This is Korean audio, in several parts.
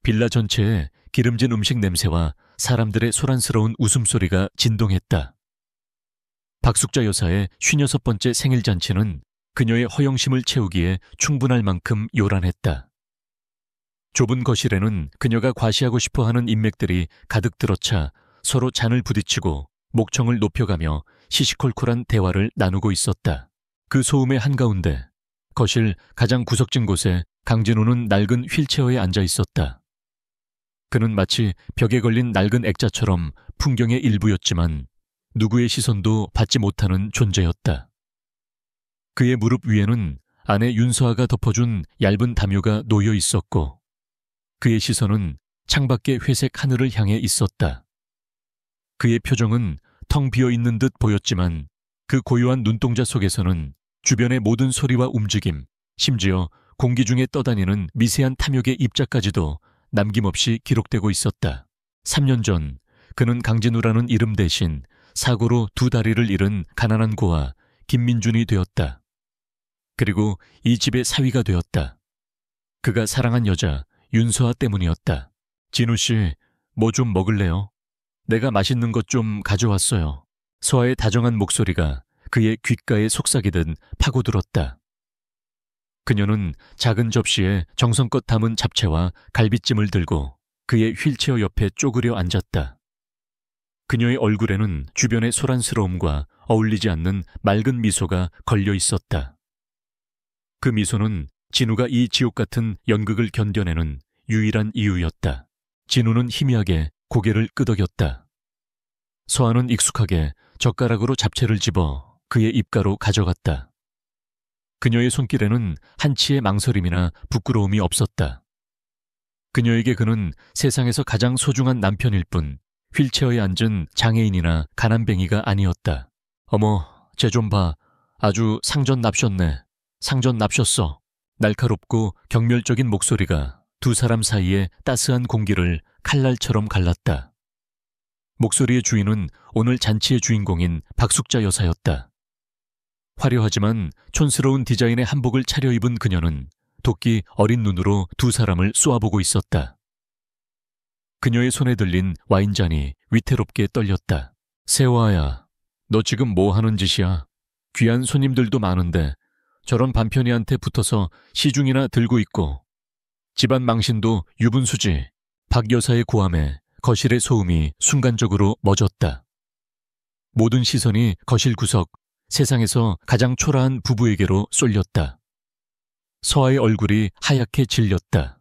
빌라 전체에 기름진 음식 냄새와 사람들의 소란스러운 웃음소리가 진동했다. 박숙자 여사의 56번째 생일 잔치는 그녀의 허영심을 채우기에 충분할 만큼 요란했다. 좁은 거실에는 그녀가 과시하고 싶어하는 인맥들이 가득 들어차 서로 잔을 부딪히고 목청을 높여가며 시시콜콜한 대화를 나누고 있었다. 그 소음의 한가운데 거실 가장 구석진 곳에 강진우는 낡은 휠체어에 앉아 있었다. 그는 마치 벽에 걸린 낡은 액자처럼 풍경의 일부였지만 누구의 시선도 받지 못하는 존재였다. 그의 무릎 위에는 아내 윤서아가 덮어준 얇은 담요가 놓여 있었고 그의 시선은 창밖의 회색 하늘을 향해 있었다. 그의 표정은 텅 비어있는 듯 보였지만 그 고요한 눈동자 속에서는 주변의 모든 소리와 움직임, 심지어 공기 중에 떠다니는 미세한 탐욕의 입자까지도 남김없이 기록되고 있었다. 3년 전 그는 강진우라는 이름 대신 사고로 두 다리를 잃은 가난한 고아 김민준이 되었다. 그리고 이 집의 사위가 되었다. 그가 사랑한 여자 윤서아 때문이었다. 진우씨, 뭐 좀 먹을래요? 내가 맛있는 것 좀 가져왔어요. 서아의 다정한 목소리가 그의 귓가에 속삭이듯 파고들었다. 그녀는 작은 접시에 정성껏 담은 잡채와 갈비찜을 들고 그의 휠체어 옆에 쪼그려 앉았다. 그녀의 얼굴에는 주변의 소란스러움과 어울리지 않는 맑은 미소가 걸려 있었다. 그 미소는 진우가 이 지옥 같은 연극을 견뎌내는 유일한 이유였다. 진우는 희미하게 고개를 끄덕였다. 서아는 익숙하게 젓가락으로 잡채를 집어 그의 입가로 가져갔다. 그녀의 손길에는 한치의 망설임이나 부끄러움이 없었다. 그녀에게 그는 세상에서 가장 소중한 남편일 뿐 휠체어에 앉은 장애인이나 가난뱅이가 아니었다. 어머, 쟤 좀 봐. 아주 상전 납셨네. 상전 납셨어. 날카롭고 경멸적인 목소리가 두 사람 사이의 따스한 공기를 칼날처럼 갈랐다. 목소리의 주인은 오늘 잔치의 주인공인 박숙자 여사였다. 화려하지만 촌스러운 디자인의 한복을 차려입은 그녀는 도끼 어린 눈으로 두 사람을 쏘아보고 있었다. 그녀의 손에 들린 와인잔이 위태롭게 떨렸다. 세화야, 너 지금 뭐 하는 짓이야? 귀한 손님들도 많은데 저런 반편이한테 붙어서 시중이나 들고 있고. 집안 망신도 유분수지. 박 여사의 고함에 거실의 소음이 순간적으로 멎었다. 모든 시선이 거실 구석, 세상에서 가장 초라한 부부에게로 쏠렸다. 서아의 얼굴이 하얗게 질렸다.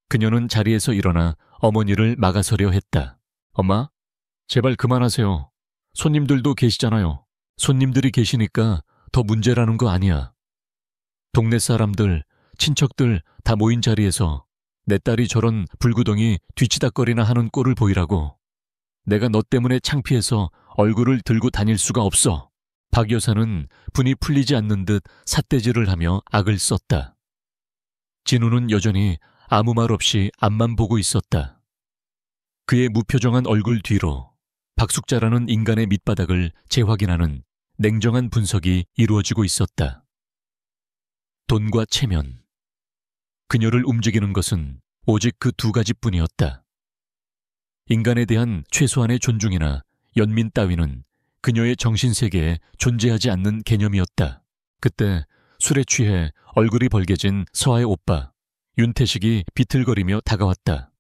그녀는 자리에서 일어나 어머니를 막아서려 했다. 엄마, 제발 그만하세요. 손님들도 계시잖아요. 손님들이 계시니까 더 문제라는 거 아니야. 동네 사람들, 친척들 다 모인 자리에서 내 딸이 저런 불구덩이 뒤치다거리나 하는 꼴을 보이라고. 내가 너 때문에 창피해서 얼굴을 들고 다닐 수가 없어. 박 여사는 분이 풀리지 않는 듯 삿대질을 하며 악을 썼다. 진우는 여전히 아무 말 없이 앞만 보고 있었다. 그의 무표정한 얼굴 뒤로 박숙자라는 인간의 밑바닥을 재확인하는 냉정한 분석이 이루어지고 있었다. 돈과 체면. 그녀를 움직이는 것은 오직 그 두 가지뿐이었다. 인간에 대한 최소한의 존중이나 연민 따위는 그녀의 정신세계에 존재하지 않는 개념이었다. 그때 술에 취해 얼굴이 벌개진 서아의 오빠 윤태식이 비틀거리며 다가왔다.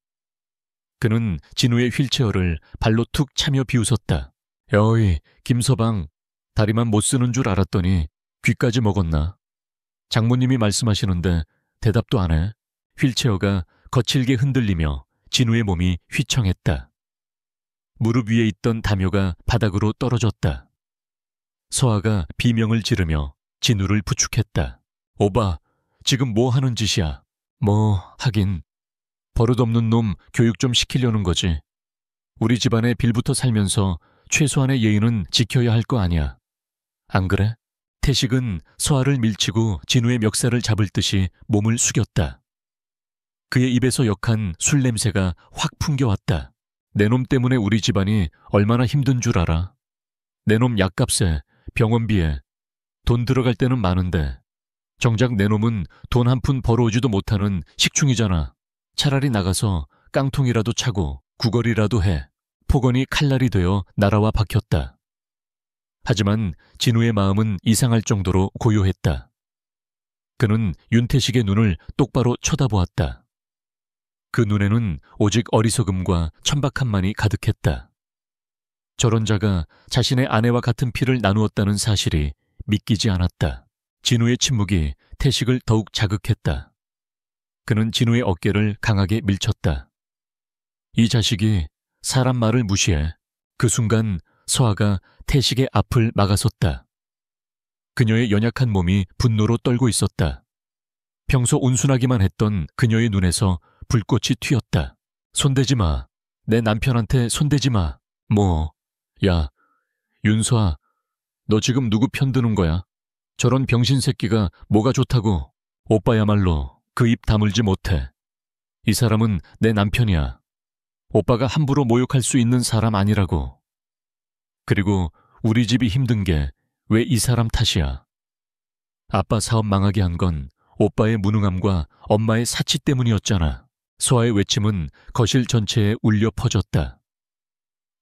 그는 진우의 휠체어를 발로 툭 차며 비웃었다. 어이, 김서방, 다리만 못 쓰는 줄 알았더니 귀까지 먹었나? 장모님이 말씀하시는데 대답도 안 해. 휠체어가 거칠게 흔들리며 진우의 몸이 휘청했다. 무릎 위에 있던 담요가 바닥으로 떨어졌다. 서아가 비명을 지르며 진우를 부축했다. 오바, 지금 뭐 하는 짓이야? 뭐 하긴 버릇없는 놈 교육 좀 시키려는 거지. 우리 집안에 빌붙어 살면서 최소한의 예의는 지켜야 할 거 아니야. 안 그래? 태식은 서아를 밀치고 진우의 멱살을 잡을 듯이 몸을 숙였다. 그의 입에서 역한 술 냄새가 확 풍겨왔다. 내 놈 때문에 우리 집안이 얼마나 힘든 줄 알아? 내 놈 약값에 병원비에 돈 들어갈 때는 많은데 정작 내 놈은 돈 한 푼 벌어오지도 못하는 식충이잖아. 차라리 나가서 깡통이라도 차고 구걸이라도 해. 폭언이 칼날이 되어 날아와 박혔다. 하지만 진우의 마음은 이상할 정도로 고요했다. 그는 윤태식의 눈을 똑바로 쳐다보았다. 그 눈에는 오직 어리석음과 천박함만이 가득했다. 저런 자가 자신의 아내와 같은 피를 나누었다는 사실이 믿기지 않았다. 진우의 침묵이 태식을 더욱 자극했다. 그는 진우의 어깨를 강하게 밀쳤다. 이 자식이 사람 말을 무시해. 그 순간 서아가 태식의 앞을 막아섰다. 그녀의 연약한 몸이 분노로 떨고 있었다. 평소 온순하기만 했던 그녀의 눈에서 불꽃이 튀었다. 손대지 마. 내 남편한테 손대지 마. 야, 윤서아, 너 지금 누구 편드는 거야? 저런 병신 새끼가 뭐가 좋다고. 오빠야말로 그 입 다물지 못해. 이 사람은 내 남편이야. 오빠가 함부로 모욕할 수 있는 사람 아니라고. 그리고 우리 집이 힘든 게 왜 이 사람 탓이야. 아빠 사업 망하게 한 건 오빠의 무능함과 엄마의 사치 때문이었잖아. 서아의 외침은 거실 전체에 울려 퍼졌다.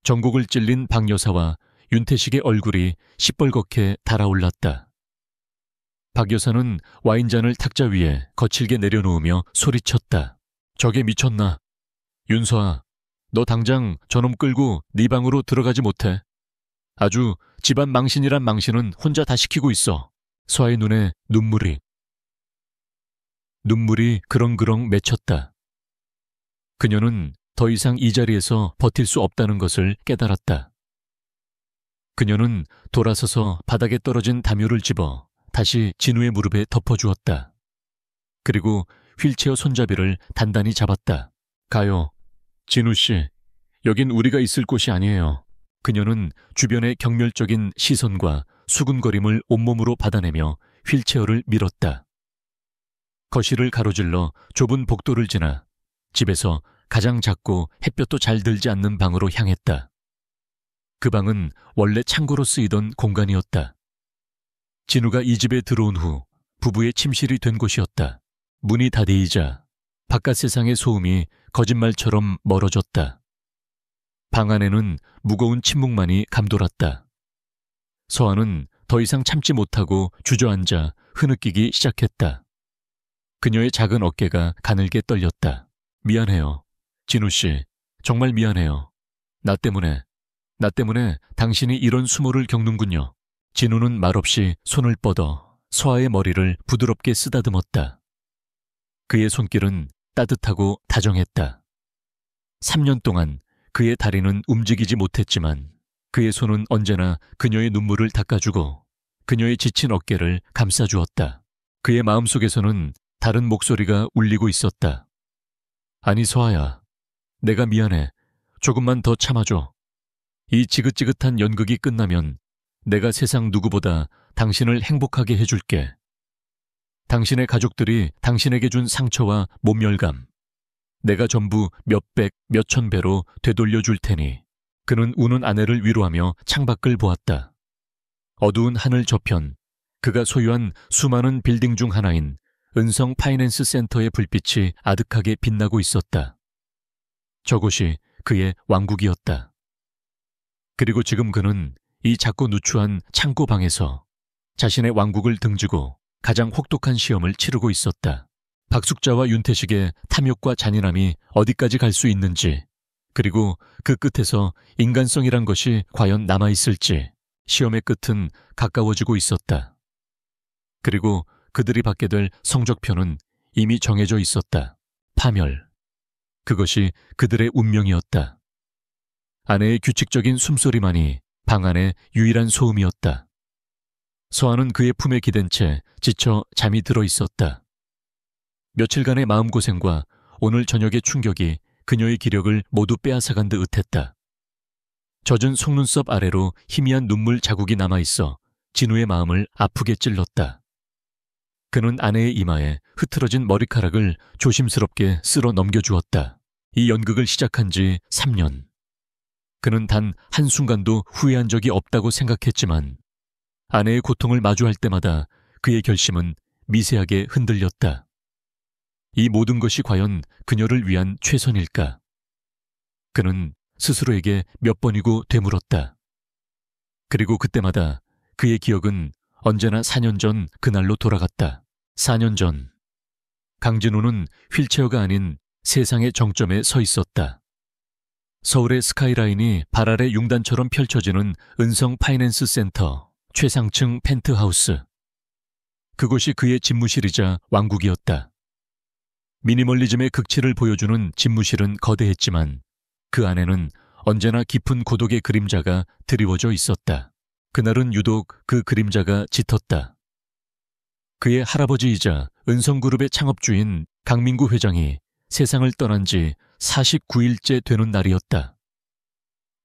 전곡을 찔린 박 여사와 윤태식의 얼굴이 시뻘겋게 달아올랐다. 박 여사는 와인잔을 탁자 위에 거칠게 내려놓으며 소리쳤다. 저게 미쳤나? 윤서아, 너 당장 저놈 끌고 네 방으로 들어가지 못해. 아주 집안 망신이란 망신은 혼자 다 시키고 있어. 서아의 눈에 눈물이 그렁그렁 맺혔다. 그녀는 더 이상 이 자리에서 버틸 수 없다는 것을 깨달았다. 그녀는 돌아서서 바닥에 떨어진 담요를 집어 다시 진우의 무릎에 덮어주었다. 그리고 휠체어 손잡이를 단단히 잡았다. 가요. 진우씨, 여긴 우리가 있을 곳이 아니에요. 그녀는 주변의 경멸적인 시선과 수군거림을 온몸으로 받아내며 휠체어를 밀었다. 거실을 가로질러 좁은 복도를 지나 집에서 가장 작고 햇볕도 잘 들지 않는 방으로 향했다. 그 방은 원래 창고로 쓰이던 공간이었다. 진우가 이 집에 들어온 후 부부의 침실이 된 곳이었다. 문이 닫히자 바깥 세상의 소음이 거짓말처럼 멀어졌다. 방 안에는 무거운 침묵만이 감돌았다. 서아는 더 이상 참지 못하고 주저앉아 흐느끼기 시작했다. 그녀의 작은 어깨가 가늘게 떨렸다. 미안해요. 진우씨, 정말 미안해요. 나 때문에 당신이 이런 수모를 겪는군요. 진우는 말없이 손을 뻗어 서아의 머리를 부드럽게 쓰다듬었다. 그의 손길은 따뜻하고 다정했다. 3년 동안 그의 다리는 움직이지 못했지만 그의 손은 언제나 그녀의 눈물을 닦아주고 그녀의 지친 어깨를 감싸주었다. 그의 마음속에서는 다른 목소리가 울리고 있었다. 아니 서아야, 내가 미안해. 조금만 더 참아줘. 이 지긋지긋한 연극이 끝나면 내가 세상 누구보다 당신을 행복하게 해줄게. 당신의 가족들이 당신에게 준 상처와 모멸감, 내가 전부 몇백, 몇천 배로 되돌려줄 테니. 그는 우는 아내를 위로하며 창밖을 보았다. 어두운 하늘 저편, 그가 소유한 수많은 빌딩 중 하나인 은성 파이낸스 센터의 불빛이 아득하게 빛나고 있었다. 저곳이 그의 왕국이었다. 그리고 지금 그는 이 작고 누추한 창고 방에서 자신의 왕국을 등지고 가장 혹독한 시험을 치르고 있었다. 박숙자와 윤태식의 탐욕과 잔인함이 어디까지 갈 수 있는지, 그리고 그 끝에서 인간성이란 것이 과연 남아있을지 시험의 끝은 가까워지고 있었다. 그리고 그들이 받게 될 성적표는 이미 정해져 있었다. 파멸. 그것이 그들의 운명이었다. 아내의 규칙적인 숨소리만이 방 안의 유일한 소음이었다. 서아는 그의 품에 기댄 채 지쳐 잠이 들어 있었다. 며칠간의 마음고생과 오늘 저녁의 충격이 그녀의 기력을 모두 빼앗아간 듯 했다. 젖은 속눈썹 아래로 희미한 눈물 자국이 남아있어 진우의 마음을 아프게 찔렀다. 그는 아내의 이마에 흐트러진 머리카락을 조심스럽게 쓸어 넘겨주었다. 이 연극을 시작한 지 3년. 그는 단 한순간도 후회한 적이 없다고 생각했지만 아내의 고통을 마주할 때마다 그의 결심은 미세하게 흔들렸다. 이 모든 것이 과연 그녀를 위한 최선일까? 그는 스스로에게 몇 번이고 되물었다. 그리고 그때마다 그의 기억은 언제나 4년 전 그날로 돌아갔다. 4년 전 강진우는 휠체어가 아닌 세상의 정점에 서 있었다. 서울의 스카이라인이 발 아래 융단처럼 펼쳐지는 은성 파이낸스 센터 최상층 펜트하우스. 그곳이 그의 집무실이자 왕국이었다. 미니멀리즘의 극치를 보여주는 집무실은 거대했지만 그 안에는 언제나 깊은 고독의 그림자가 드리워져 있었다. 그날은 유독 그 그림자가 짙었다. 그의 할아버지이자 은성그룹의 창업주인 강민구 회장이 세상을 떠난 지 49일째 되는 날이었다.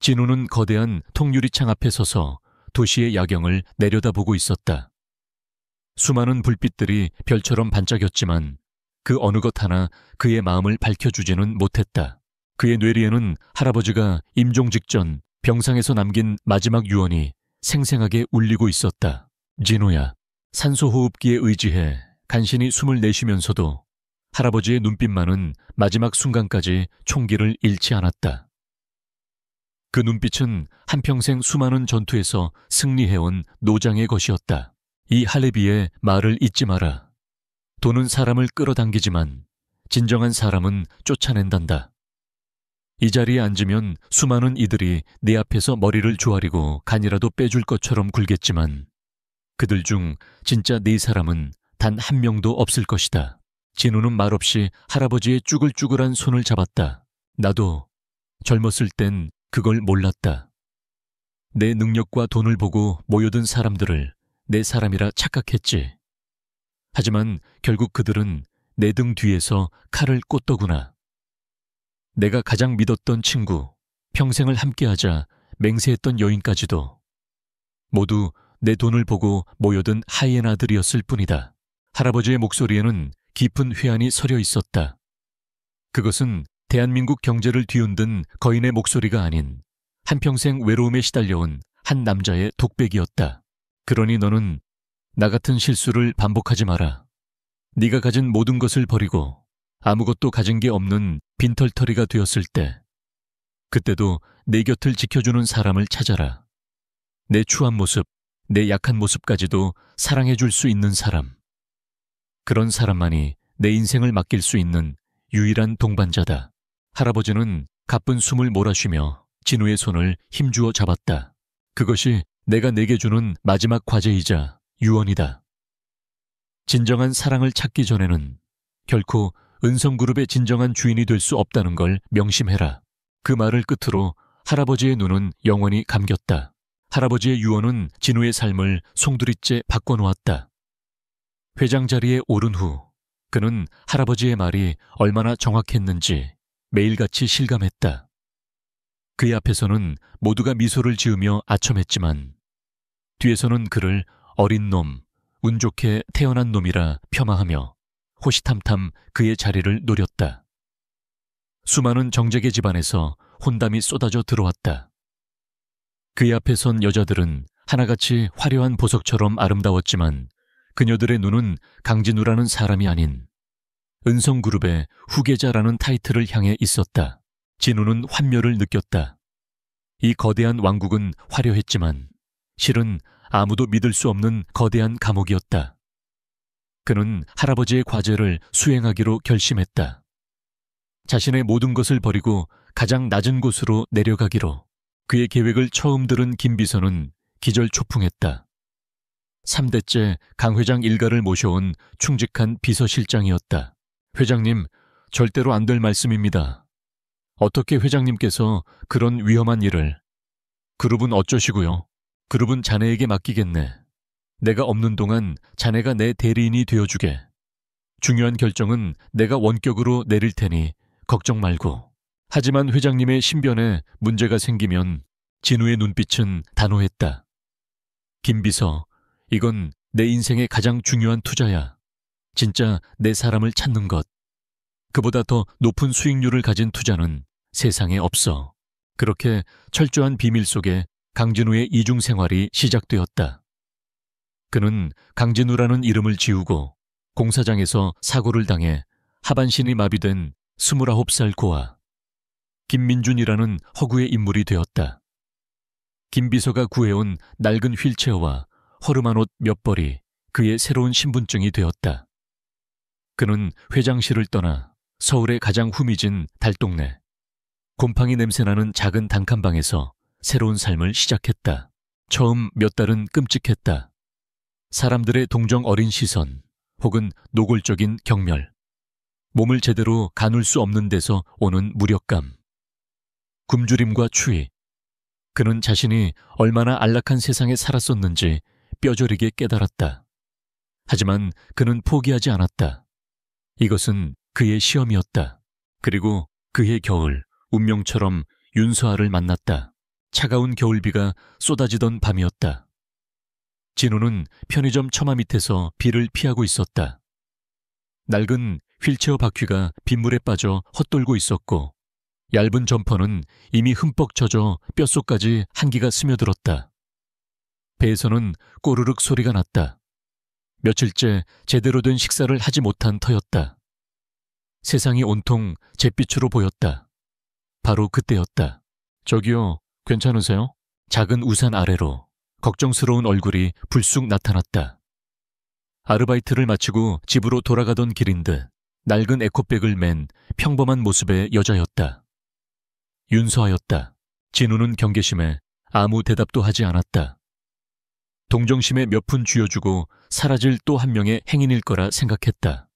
진우는 거대한 통유리창 앞에 서서 도시의 야경을 내려다보고 있었다. 수많은 불빛들이 별처럼 반짝였지만 그 어느 것 하나 그의 마음을 밝혀주지는 못했다. 그의 뇌리에는 할아버지가 임종 직전 병상에서 남긴 마지막 유언이 생생하게 울리고 있었다. 진우야, 산소호흡기에 의지해 간신히 숨을 내쉬면서도 할아버지의 눈빛만은 마지막 순간까지 총기를 잃지 않았다. 그 눈빛은 한평생 수많은 전투에서 승리해온 노장의 것이었다. 이 할례비의 말을 잊지 마라. 돈은 사람을 끌어당기지만 진정한 사람은 쫓아낸단다. 이 자리에 앉으면 수많은 이들이 네 앞에서 머리를 조아리고 간이라도 빼줄 것처럼 굴겠지만 그들 중 진짜 네 사람은 단 한 명도 없을 것이다. 진우는 말없이 할아버지의 쭈글쭈글한 손을 잡았다. 나도 젊었을 땐 그걸 몰랐다. 내 능력과 돈을 보고 모여든 사람들을 내 사람이라 착각했지. 하지만 결국 그들은 내 등 뒤에서 칼을 꽂더구나. 내가 가장 믿었던 친구, 평생을 함께하자 맹세했던 여인까지도 모두 내 돈을 보고 모여든 하이에나들이었을 뿐이다. 할아버지의 목소리에는 깊은 회한이 서려 있었다. 그것은 대한민국 경제를 뒤흔든 거인의 목소리가 아닌 한평생 외로움에 시달려온 한 남자의 독백이었다. 그러니 너는 나 같은 실수를 반복하지 마라. 네가 가진 모든 것을 버리고 아무것도 가진 게 없는 빈털터리가 되었을 때 그때도 내 곁을 지켜주는 사람을 찾아라. 내 추한 모습, 내 약한 모습까지도 사랑해줄 수 있는 사람. 그런 사람만이 내 인생을 맡길 수 있는 유일한 동반자다. 할아버지는 가쁜 숨을 몰아쉬며 진우의 손을 힘주어 잡았다. 그것이 내가 내게 주는 마지막 과제이자 유언이다. 진정한 사랑을 찾기 전에는 결코 은성그룹의 진정한 주인이 될 수 없다는 걸 명심해라. 그 말을 끝으로 할아버지의 눈은 영원히 감겼다. 할아버지의 유언은 진우의 삶을 송두리째 바꿔놓았다. 회장 자리에 오른 후 그는 할아버지의 말이 얼마나 정확했는지 매일같이 실감했다. 그의 앞에서는 모두가 미소를 지으며 아첨했지만 뒤에서는 그를 어린 놈, 운 좋게 태어난 놈이라 폄하하며 호시탐탐 그의 자리를 노렸다. 수많은 정재계 집안에서 혼담이 쏟아져 들어왔다. 그의 앞에 선 여자들은 하나같이 화려한 보석처럼 아름다웠지만 그녀들의 눈은 강진우라는 사람이 아닌 은성그룹의 후계자라는 타이틀을 향해 있었다. 진우는 환멸을 느꼈다. 이 거대한 왕국은 화려했지만 실은 아무도 믿을 수 없는 거대한 감옥이었다. 그는 할아버지의 과제를 수행하기로 결심했다. 자신의 모든 것을 버리고 가장 낮은 곳으로 내려가기로. 그의 계획을 처음 들은 김 비서는 기절초풍했다. 3대째 강 회장 일가를 모셔온 충직한 비서실장이었다. 회장님, 절대로 안 될 말씀입니다. 어떻게 회장님께서 그런 위험한 일을... 그룹은 어쩌시고요? 그룹은 자네에게 맡기겠네. 내가 없는 동안 자네가 내 대리인이 되어주게. 중요한 결정은 내가 원격으로 내릴 테니 걱정 말고. 하지만 회장님의 신변에 문제가 생기면 진우의 눈빛은 단호했다. 김 비서, 이건 내 인생의 가장 중요한 투자야. 진짜 내 사람을 찾는 것. 그보다 더 높은 수익률을 가진 투자는 세상에 없어. 그렇게 철저한 비밀 속에 강진우의 이중 생활이 시작되었다. 그는 강진우라는 이름을 지우고 공사장에서 사고를 당해 하반신이 마비된 29살 고아 김민준이라는 허구의 인물이 되었다. 김 비서가 구해온 낡은 휠체어와 허름한 옷 몇 벌이 그의 새로운 신분증이 되었다. 그는 회장실을 떠나 서울의 가장 후미진 달동네 곰팡이 냄새나는 작은 단칸방에서 새로운 삶을 시작했다. 처음 몇 달은 끔찍했다. 사람들의 동정 어린 시선 혹은 노골적인 경멸, 몸을 제대로 가눌 수 없는 데서 오는 무력감, 굶주림과 추위. 그는 자신이 얼마나 안락한 세상에 살았었는지 뼈저리게 깨달았다. 하지만 그는 포기하지 않았다. 이것은 그의 시험이었다. 그리고 그해 겨울 운명처럼 윤서아를 만났다. 차가운 겨울비가 쏟아지던 밤이었다. 진우는 편의점 처마 밑에서 비를 피하고 있었다. 낡은 휠체어 바퀴가 빗물에 빠져 헛돌고 있었고 얇은 점퍼는 이미 흠뻑 젖어 뼛속까지 한기가 스며들었다. 배에서는 꼬르륵 소리가 났다. 며칠째 제대로 된 식사를 하지 못한 터였다. 세상이 온통 잿빛으로 보였다. 바로 그때였다. 저기요, 괜찮으세요? 작은 우산 아래로 걱정스러운 얼굴이 불쑥 나타났다. 아르바이트를 마치고 집으로 돌아가던 길인 듯 낡은 에코백을 맨 평범한 모습의 여자였다. 윤서아였다. 진우는 경계심에 아무 대답도 하지 않았다. 동정심에 몇 푼 쥐어주고 사라질 또 한 명의 행인일 거라 생각했다.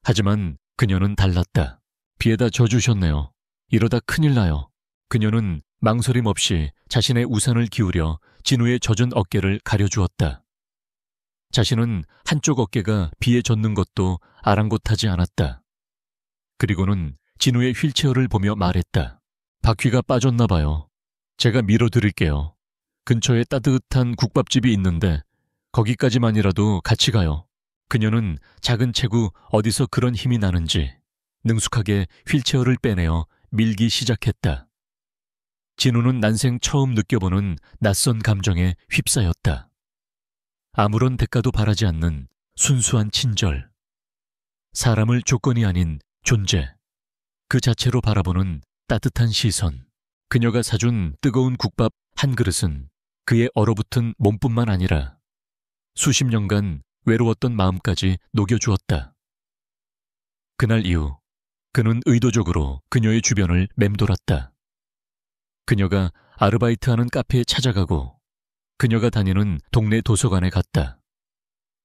하지만 그녀는 달랐다. 비에다 져주셨네요. 이러다 큰일 나요. 그녀는 망설임 없이 자신의 우산을 기울여 진우의 젖은 어깨를 가려주었다. 자신은 한쪽 어깨가 비에 젖는 것도 아랑곳하지 않았다. 그리고는 진우의 휠체어를 보며 말했다. 바퀴가 빠졌나 봐요. 제가 밀어드릴게요. 근처에 따뜻한 국밥집이 있는데 거기까지만이라도 같이 가요. 그녀는 작은 체구 어디서 그런 힘이 나는지 능숙하게 휠체어를 빼내어 밀기 시작했다. 진우는 난생 처음 느껴보는 낯선 감정에 휩싸였다. 아무런 대가도 바라지 않는 순수한 친절. 사람을 조건이 아닌 존재. 그 자체로 바라보는 따뜻한 시선. 그녀가 사준 뜨거운 국밥 한 그릇은 그의 얼어붙은 몸뿐만 아니라 수십 년간 외로웠던 마음까지 녹여주었다. 그날 이후 그는 의도적으로 그녀의 주변을 맴돌았다. 그녀가 아르바이트하는 카페에 찾아가고 그녀가 다니는 동네 도서관에 갔다.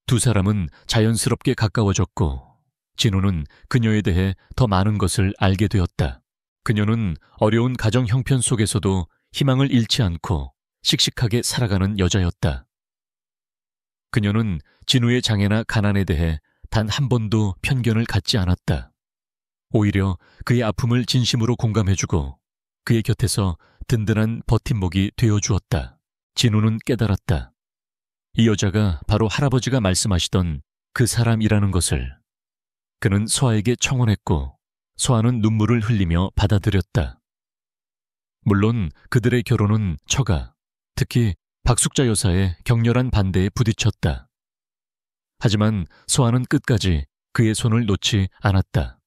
두 사람은 자연스럽게 가까워졌고 진우는 그녀에 대해 더 많은 것을 알게 되었다. 그녀는 어려운 가정 형편 속에서도 희망을 잃지 않고 씩씩하게 살아가는 여자였다. 그녀는 진우의 장애나 가난에 대해 단 한 번도 편견을 갖지 않았다. 오히려 그의 아픔을 진심으로 공감해주고 그의 곁에서 든든한 버팀목이 되어주었다. 진우는 깨달았다. 이 여자가 바로 할아버지가 말씀하시던 그 사람이라는 것을. 그는 서아에게 청혼했고 서아는 눈물을 흘리며 받아들였다. 물론 그들의 결혼은 처가, 특히 박숙자 여사의 격렬한 반대에 부딪혔다. 하지만 서아는 끝까지 그의 손을 놓지 않았다.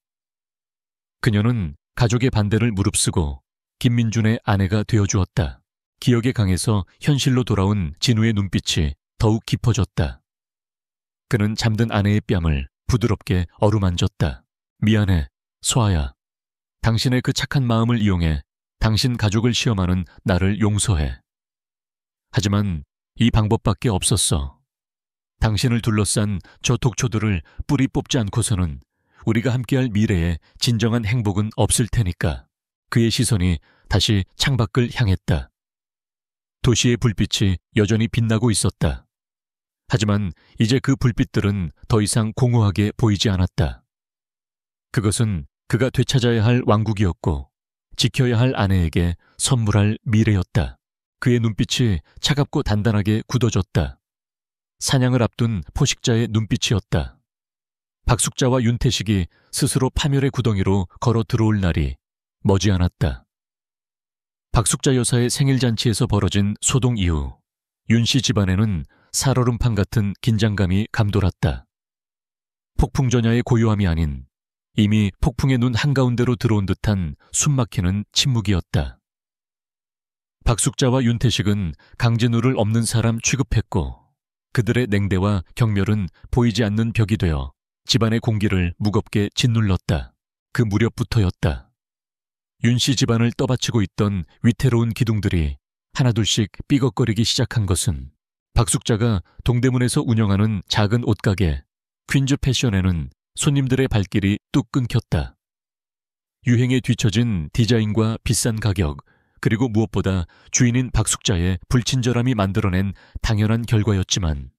그녀는 가족의 반대를 무릅쓰고 김민준의 아내가 되어주었다. 기억에 강해서 현실로 돌아온 진우의 눈빛이 더욱 깊어졌다. 그는 잠든 아내의 뺨을 부드럽게 어루만졌다. 미안해, 서아야. 당신의 그 착한 마음을 이용해 당신 가족을 시험하는 나를 용서해. 하지만 이 방법밖에 없었어. 당신을 둘러싼 저 독초들을 뿌리 뽑지 않고서는 우리가 함께할 미래에 진정한 행복은 없을 테니까. 그의 시선이 다시 창밖을 향했다. 도시의 불빛이 여전히 빛나고 있었다. 하지만 이제 그 불빛들은 더 이상 공허하게 보이지 않았다. 그것은 그가 되찾아야 할 왕국이었고 지켜야 할 아내에게 선물할 미래였다. 그의 눈빛이 차갑고 단단하게 굳어졌다. 사냥을 앞둔 포식자의 눈빛이었다. 박숙자와 윤태식이 스스로 파멸의 구덩이로 걸어 들어올 날이 머지않았다. 박숙자 여사의 생일잔치에서 벌어진 소동 이후 윤 씨 집안에는 살얼음판 같은 긴장감이 감돌았다. 폭풍전야의 고요함이 아닌 이미 폭풍의 눈 한가운데로 들어온 듯한 숨막히는 침묵이었다. 박숙자와 윤태식은 강진우를 없는 사람 취급했고 그들의 냉대와 경멸은 보이지 않는 벽이 되어 집안의 공기를 무겁게 짓눌렀다. 그 무렵부터였다. 윤씨 집안을 떠받치고 있던 위태로운 기둥들이 하나둘씩 삐걱거리기 시작한 것은 박숙자가 동대문에서 운영하는 작은 옷가게 퀸즈 패션에는 손님들의 발길이 뚝 끊겼다. 유행에 뒤처진 디자인과 비싼 가격, 그리고 무엇보다 주인인 박숙자의 불친절함이 만들어낸 당연한 결과였지만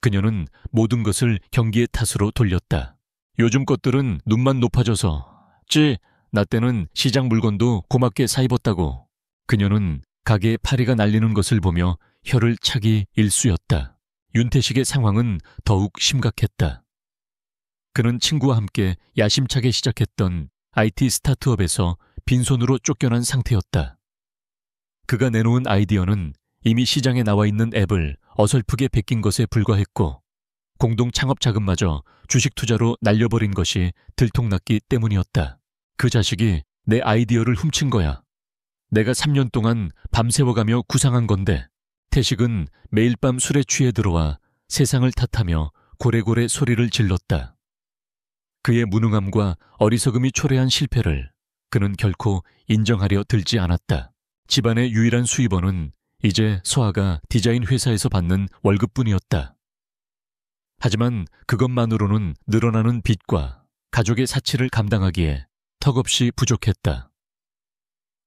그녀는 모든 것을 경기의 탓으로 돌렸다. 요즘 것들은 눈만 높아져서 나 때는 시장 물건도 고맙게 사입었다고. 그녀는 가게에 파리가 날리는 것을 보며 혀를 차기 일쑤였다. 윤태식의 상황은 더욱 심각했다. 그는 친구와 함께 야심차게 시작했던 IT 스타트업에서 빈손으로 쫓겨난 상태였다. 그가 내놓은 아이디어는 이미 시장에 나와 있는 앱을 어설프게 베낀 것에 불과했고 공동 창업 자금마저 주식 투자로 날려버린 것이 들통났기 때문이었다. 그 자식이 내 아이디어를 훔친 거야. 내가 3년 동안 밤새워가며 구상한 건데 태식은 매일 밤 술에 취해 들어와 세상을 탓하며 고래고래 소리를 질렀다. 그의 무능함과 어리석음이 초래한 실패를 그는 결코 인정하려 들지 않았다. 집안의 유일한 수입원은 이제 서아가 디자인 회사에서 받는 월급뿐이었다. 하지만 그것만으로는 늘어나는 빚과 가족의 사치를 감당하기에 턱없이 부족했다.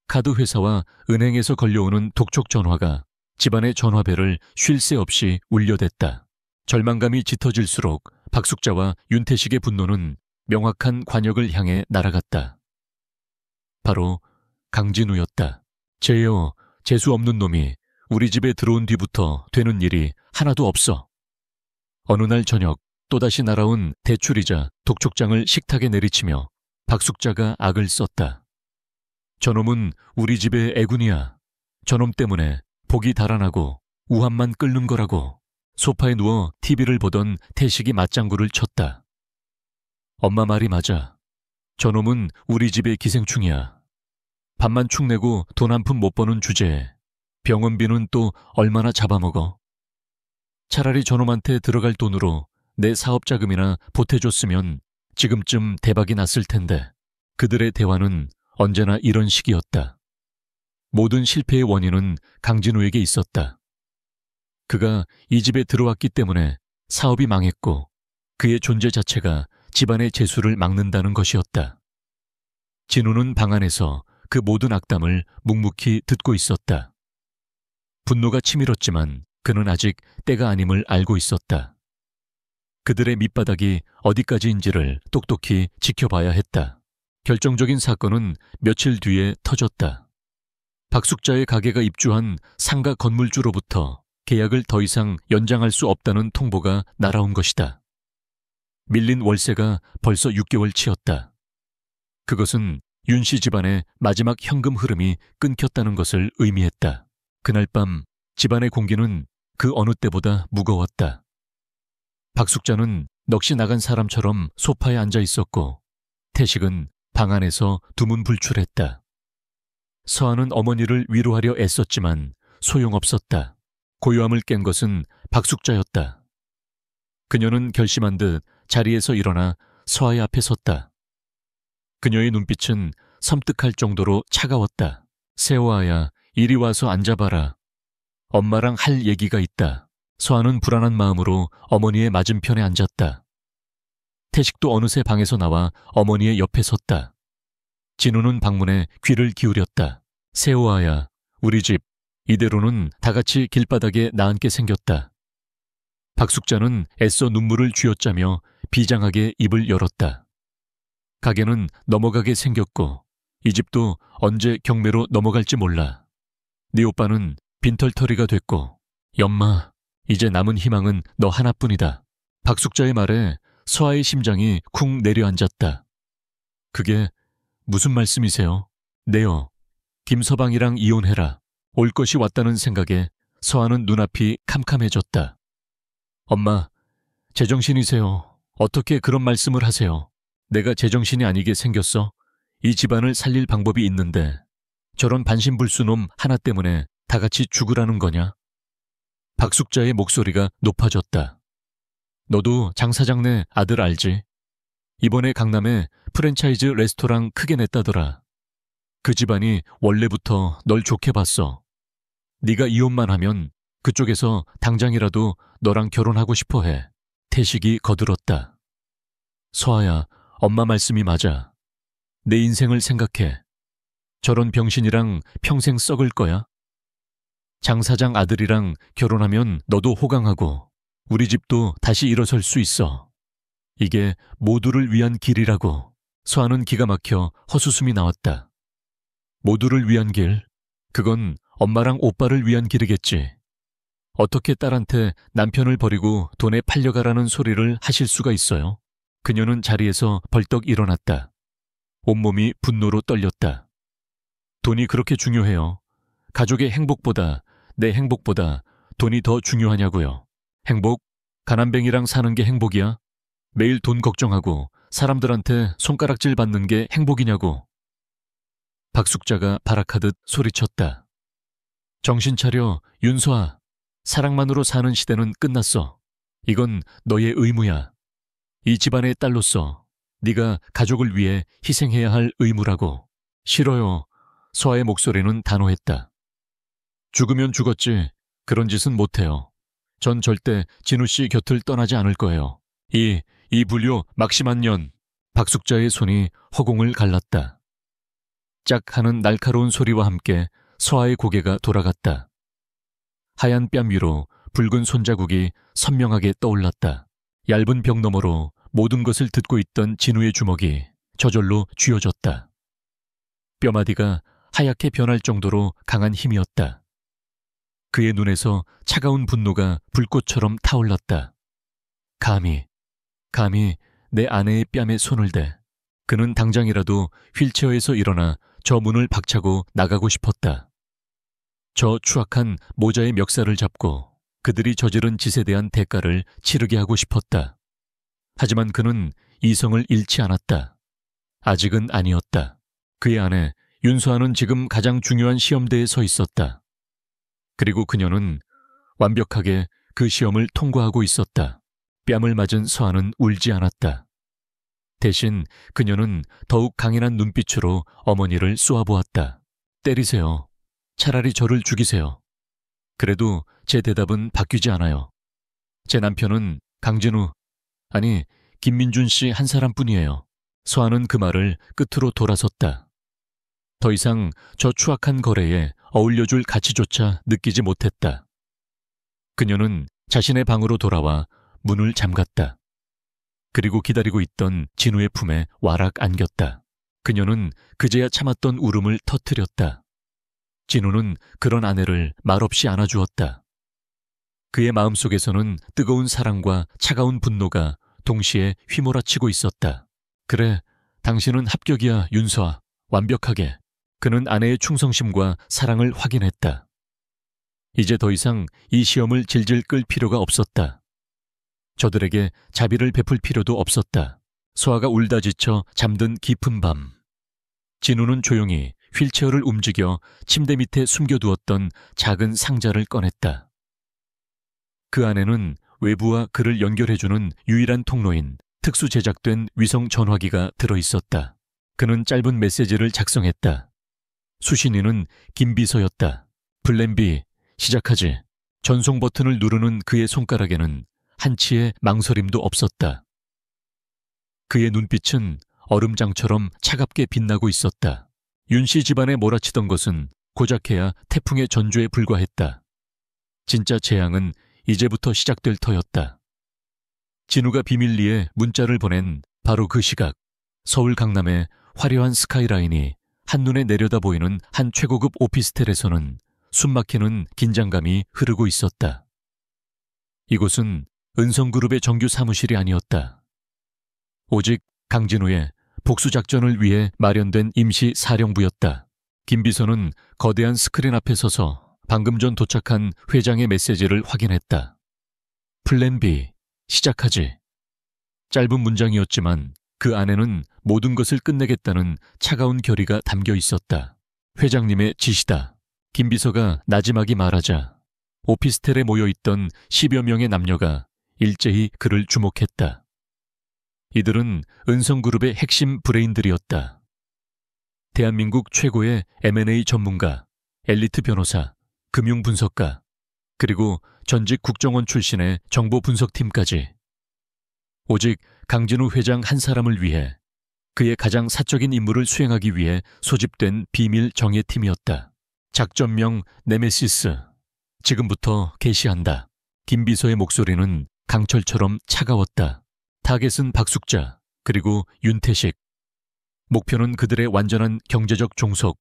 카드회사와 은행에서 걸려오는 독촉 전화가 집안의 전화벨을 쉴 새 없이 울려댔다. 절망감이 짙어질수록 박숙자와 윤태식의 분노는 명확한 관역을 향해 날아갔다. 바로 강진우였다. 쟤요, 재수 없는 놈이 우리 집에 들어온 뒤부터 되는 일이 하나도 없어. 어느 날 저녁 또다시 날아온 대출이자 독촉장을 식탁에 내리치며 박숙자가 악을 썼다. 저놈은 우리 집의 애군이야. 저놈 때문에 복이 달아나고 우환만 끓는 거라고. 소파에 누워 TV를 보던 태식이 맞장구를 쳤다. 엄마 말이 맞아. 저놈은 우리 집의 기생충이야. 밥만 축내고 돈 한 푼 못 버는 주제에 병원비는 또 얼마나 잡아먹어. 차라리 저놈한테 들어갈 돈으로 내 사업 자금이나 보태줬으면 지금쯤 대박이 났을 텐데. 그들의 대화는 언제나 이런 식이었다. 모든 실패의 원인은 강진우에게 있었다. 그가 이 집에 들어왔기 때문에 사업이 망했고 그의 존재 자체가 집안의 재수를 막는다는 것이었다. 진우는 방 안에서 그 모든 악담을 묵묵히 듣고 있었다. 분노가 치밀었지만 그는 아직 때가 아님을 알고 있었다. 그들의 밑바닥이 어디까지인지를 똑똑히 지켜봐야 했다. 결정적인 사건은 며칠 뒤에 터졌다. 박숙자의 가게가 입주한 상가 건물주로부터 계약을 더 이상 연장할 수 없다는 통보가 날아온 것이다. 밀린 월세가 벌써 6개월치였다. 그것은 윤씨 집안의 마지막 현금 흐름이 끊겼다는 것을 의미했다. 그날 밤 집안의 공기는 그 어느 때보다 무거웠다. 박숙자는 넋이 나간 사람처럼 소파에 앉아 있었고 태식은 방 안에서 두문불출했다. 서아는 어머니를 위로하려 애썼지만 소용없었다. 고요함을 깬 것은 박숙자였다. 그녀는 결심한 듯 자리에서 일어나 서아의 앞에 섰다. 그녀의 눈빛은 섬뜩할 정도로 차가웠다. 세호아야, 이리 와서 앉아봐라. 엄마랑 할 얘기가 있다. 서아는 불안한 마음으로 어머니의 맞은편에 앉았다. 태식도 어느새 방에서 나와 어머니의 옆에 섰다. 진우는 방문에 귀를 기울였다. 세호아야, 우리 집 이대로는 다 같이 길바닥에 나앉게 생겼다. 박숙자는 애써 눈물을 쥐어짜며 비장하게 입을 열었다. 가게는 넘어가게 생겼고 이 집도 언제 경매로 넘어갈지 몰라. 네 오빠는 빈털터리가 됐고 엄마, 이제 남은 희망은 너 하나뿐이다. 박숙자의 말에 서아의 심장이 쿵 내려앉았다. 그게 무슨 말씀이세요? 네요. 김서방이랑 이혼해라. 올 것이 왔다는 생각에 서아는 눈앞이 캄캄해졌다. 엄마, 제정신이세요. 어떻게 그런 말씀을 하세요? 내가 제정신이 아니게 생겼어? 이 집안을 살릴 방법이 있는데 저런 반신불수놈 하나 때문에 다 같이 죽으라는 거냐? 박숙자의 목소리가 높아졌다. 너도 장 사장네 아들 알지? 이번에 강남에 프랜차이즈 레스토랑 크게 냈다더라. 그 집안이 원래부터 널 좋게 봤어. 네가 이혼만 하면 그쪽에서 당장이라도 너랑 결혼하고 싶어 해. 태식이 거들었다. 서아야, 엄마 말씀이 맞아. 내 인생을 생각해. 저런 병신이랑 평생 썩을 거야? 장 사장 아들이랑 결혼하면 너도 호강하고 우리 집도 다시 일어설 수 있어. 이게 모두를 위한 길이라고. 서아는 기가 막혀 헛웃음이 나왔다. 모두를 위한 길? 그건 엄마랑 오빠를 위한 길이겠지. 어떻게 딸한테 남편을 버리고 돈에 팔려가라는 소리를 하실 수가 있어요? 그녀는 자리에서 벌떡 일어났다. 온몸이 분노로 떨렸다. 돈이 그렇게 중요해요. 가족의 행복보다, 내 행복보다 돈이 더 중요하냐고요. 행복? 가난뱅이랑 사는 게 행복이야? 매일 돈 걱정하고 사람들한테 손가락질 받는 게 행복이냐고. 박숙자가 발악하듯 소리쳤다. 정신 차려, 윤서아. 사랑만으로 사는 시대는 끝났어. 이건 너의 의무야. 이 집안의 딸로서 네가 가족을 위해 희생해야 할 의무라고. 싫어요. 서아의 목소리는 단호했다. 죽으면 죽었지. 그런 짓은 못해요. 전 절대 진우 씨 곁을 떠나지 않을 거예요. 이 불효 막심한 년. 박숙자의 손이 허공을 갈랐다. 짝 하는 날카로운 소리와 함께 서아의 고개가 돌아갔다. 하얀 뺨 위로 붉은 손자국이 선명하게 떠올랐다. 얇은 벽 너머로 모든 것을 듣고 있던 진우의 주먹이 저절로 쥐어졌다. 뼈마디가 하얗게 변할 정도로 강한 힘이었다. 그의 눈에서 차가운 분노가 불꽃처럼 타올랐다. 감히 내 아내의 뺨에 손을 대. 그는 당장이라도 휠체어에서 일어나 저 문을 박차고 나가고 싶었다. 저 추악한 모자의 멱살을 잡고 그들이 저지른 짓에 대한 대가를 치르게 하고 싶었다. 하지만 그는 이성을 잃지 않았다. 아직은 아니었다. 그의 아내 윤서아는 지금 가장 중요한 시험대에 서 있었다. 그리고 그녀는 완벽하게 그 시험을 통과하고 있었다. 뺨을 맞은 서아는 울지 않았다. 대신 그녀는 더욱 강인한 눈빛으로 어머니를 쏘아보았다. 때리세요. 차라리 저를 죽이세요. 그래도 제 대답은 바뀌지 않아요. 제 남편은 강진우, 아니 김민준 씨 한 사람뿐이에요. 서아는 그 말을 끝으로 돌아섰다. 더 이상 저 추악한 거래에 어울려줄 가치조차 느끼지 못했다. 그녀는 자신의 방으로 돌아와 문을 잠갔다. 그리고 기다리고 있던 진우의 품에 와락 안겼다. 그녀는 그제야 참았던 울음을 터뜨렸다. 진우는 그런 아내를 말없이 안아주었다. 그의 마음속에서는 뜨거운 사랑과 차가운 분노가 동시에 휘몰아치고 있었다. 그래, 당신은 합격이야, 윤서아. 완벽하게. 그는 아내의 충성심과 사랑을 확인했다. 이제 더 이상 이 시험을 질질 끌 필요가 없었다. 저들에게 자비를 베풀 필요도 없었다. 서아가 울다 지쳐 잠든 깊은 밤. 진우는 조용히 휠체어를 움직여 침대 밑에 숨겨두었던 작은 상자를 꺼냈다. 그 안에는 외부와 그를 연결해주는 유일한 통로인 특수 제작된 위성 전화기가 들어있었다. 그는 짧은 메시지를 작성했다. 수신인은 김비서였다. 플랜 B, 시작하지. 전송 버튼을 누르는 그의 손가락에는 한치의 망설임도 없었다. 그의 눈빛은 얼음장처럼 차갑게 빛나고 있었다. 윤씨 집안에 몰아치던 것은 고작해야 태풍의 전조에 불과했다. 진짜 재앙은 이제부터 시작될 터였다. 진우가 비밀리에 문자를 보낸 바로 그 시각, 서울 강남의 화려한 스카이라인이 한눈에 내려다 보이는 한 최고급 오피스텔에서는 숨막히는 긴장감이 흐르고 있었다. 이곳은 은성그룹의 정규 사무실이 아니었다. 오직 강진우의 복수작전을 위해 마련된 임시 사령부였다. 김 비서는 거대한 스크린 앞에 서서 방금 전 도착한 회장의 메시지를 확인했다. 플랜 B, 시작하지. 짧은 문장이었지만 그 안에는 모든 것을 끝내겠다는 차가운 결의가 담겨 있었다. 회장님의 지시다. 김 비서가 나지막이 말하자 오피스텔에 모여있던 10여 명의 남녀가 일제히 그를 주목했다. 이들은 은성그룹의 핵심 브레인들이었다. 대한민국 최고의 M&A 전문가, 엘리트 변호사, 금융분석가, 그리고 전직 국정원 출신의 정보분석팀까지. 오직 강진우 회장 한 사람을 위해 그의 가장 사적인 임무를 수행하기 위해 소집된 비밀 정예팀이었다. 작전명 네메시스. 지금부터 개시한다. 김 비서의 목소리는 강철처럼 차가웠다. 타겟은 박숙자, 그리고 윤태식. 목표는 그들의 완전한 경제적 종속.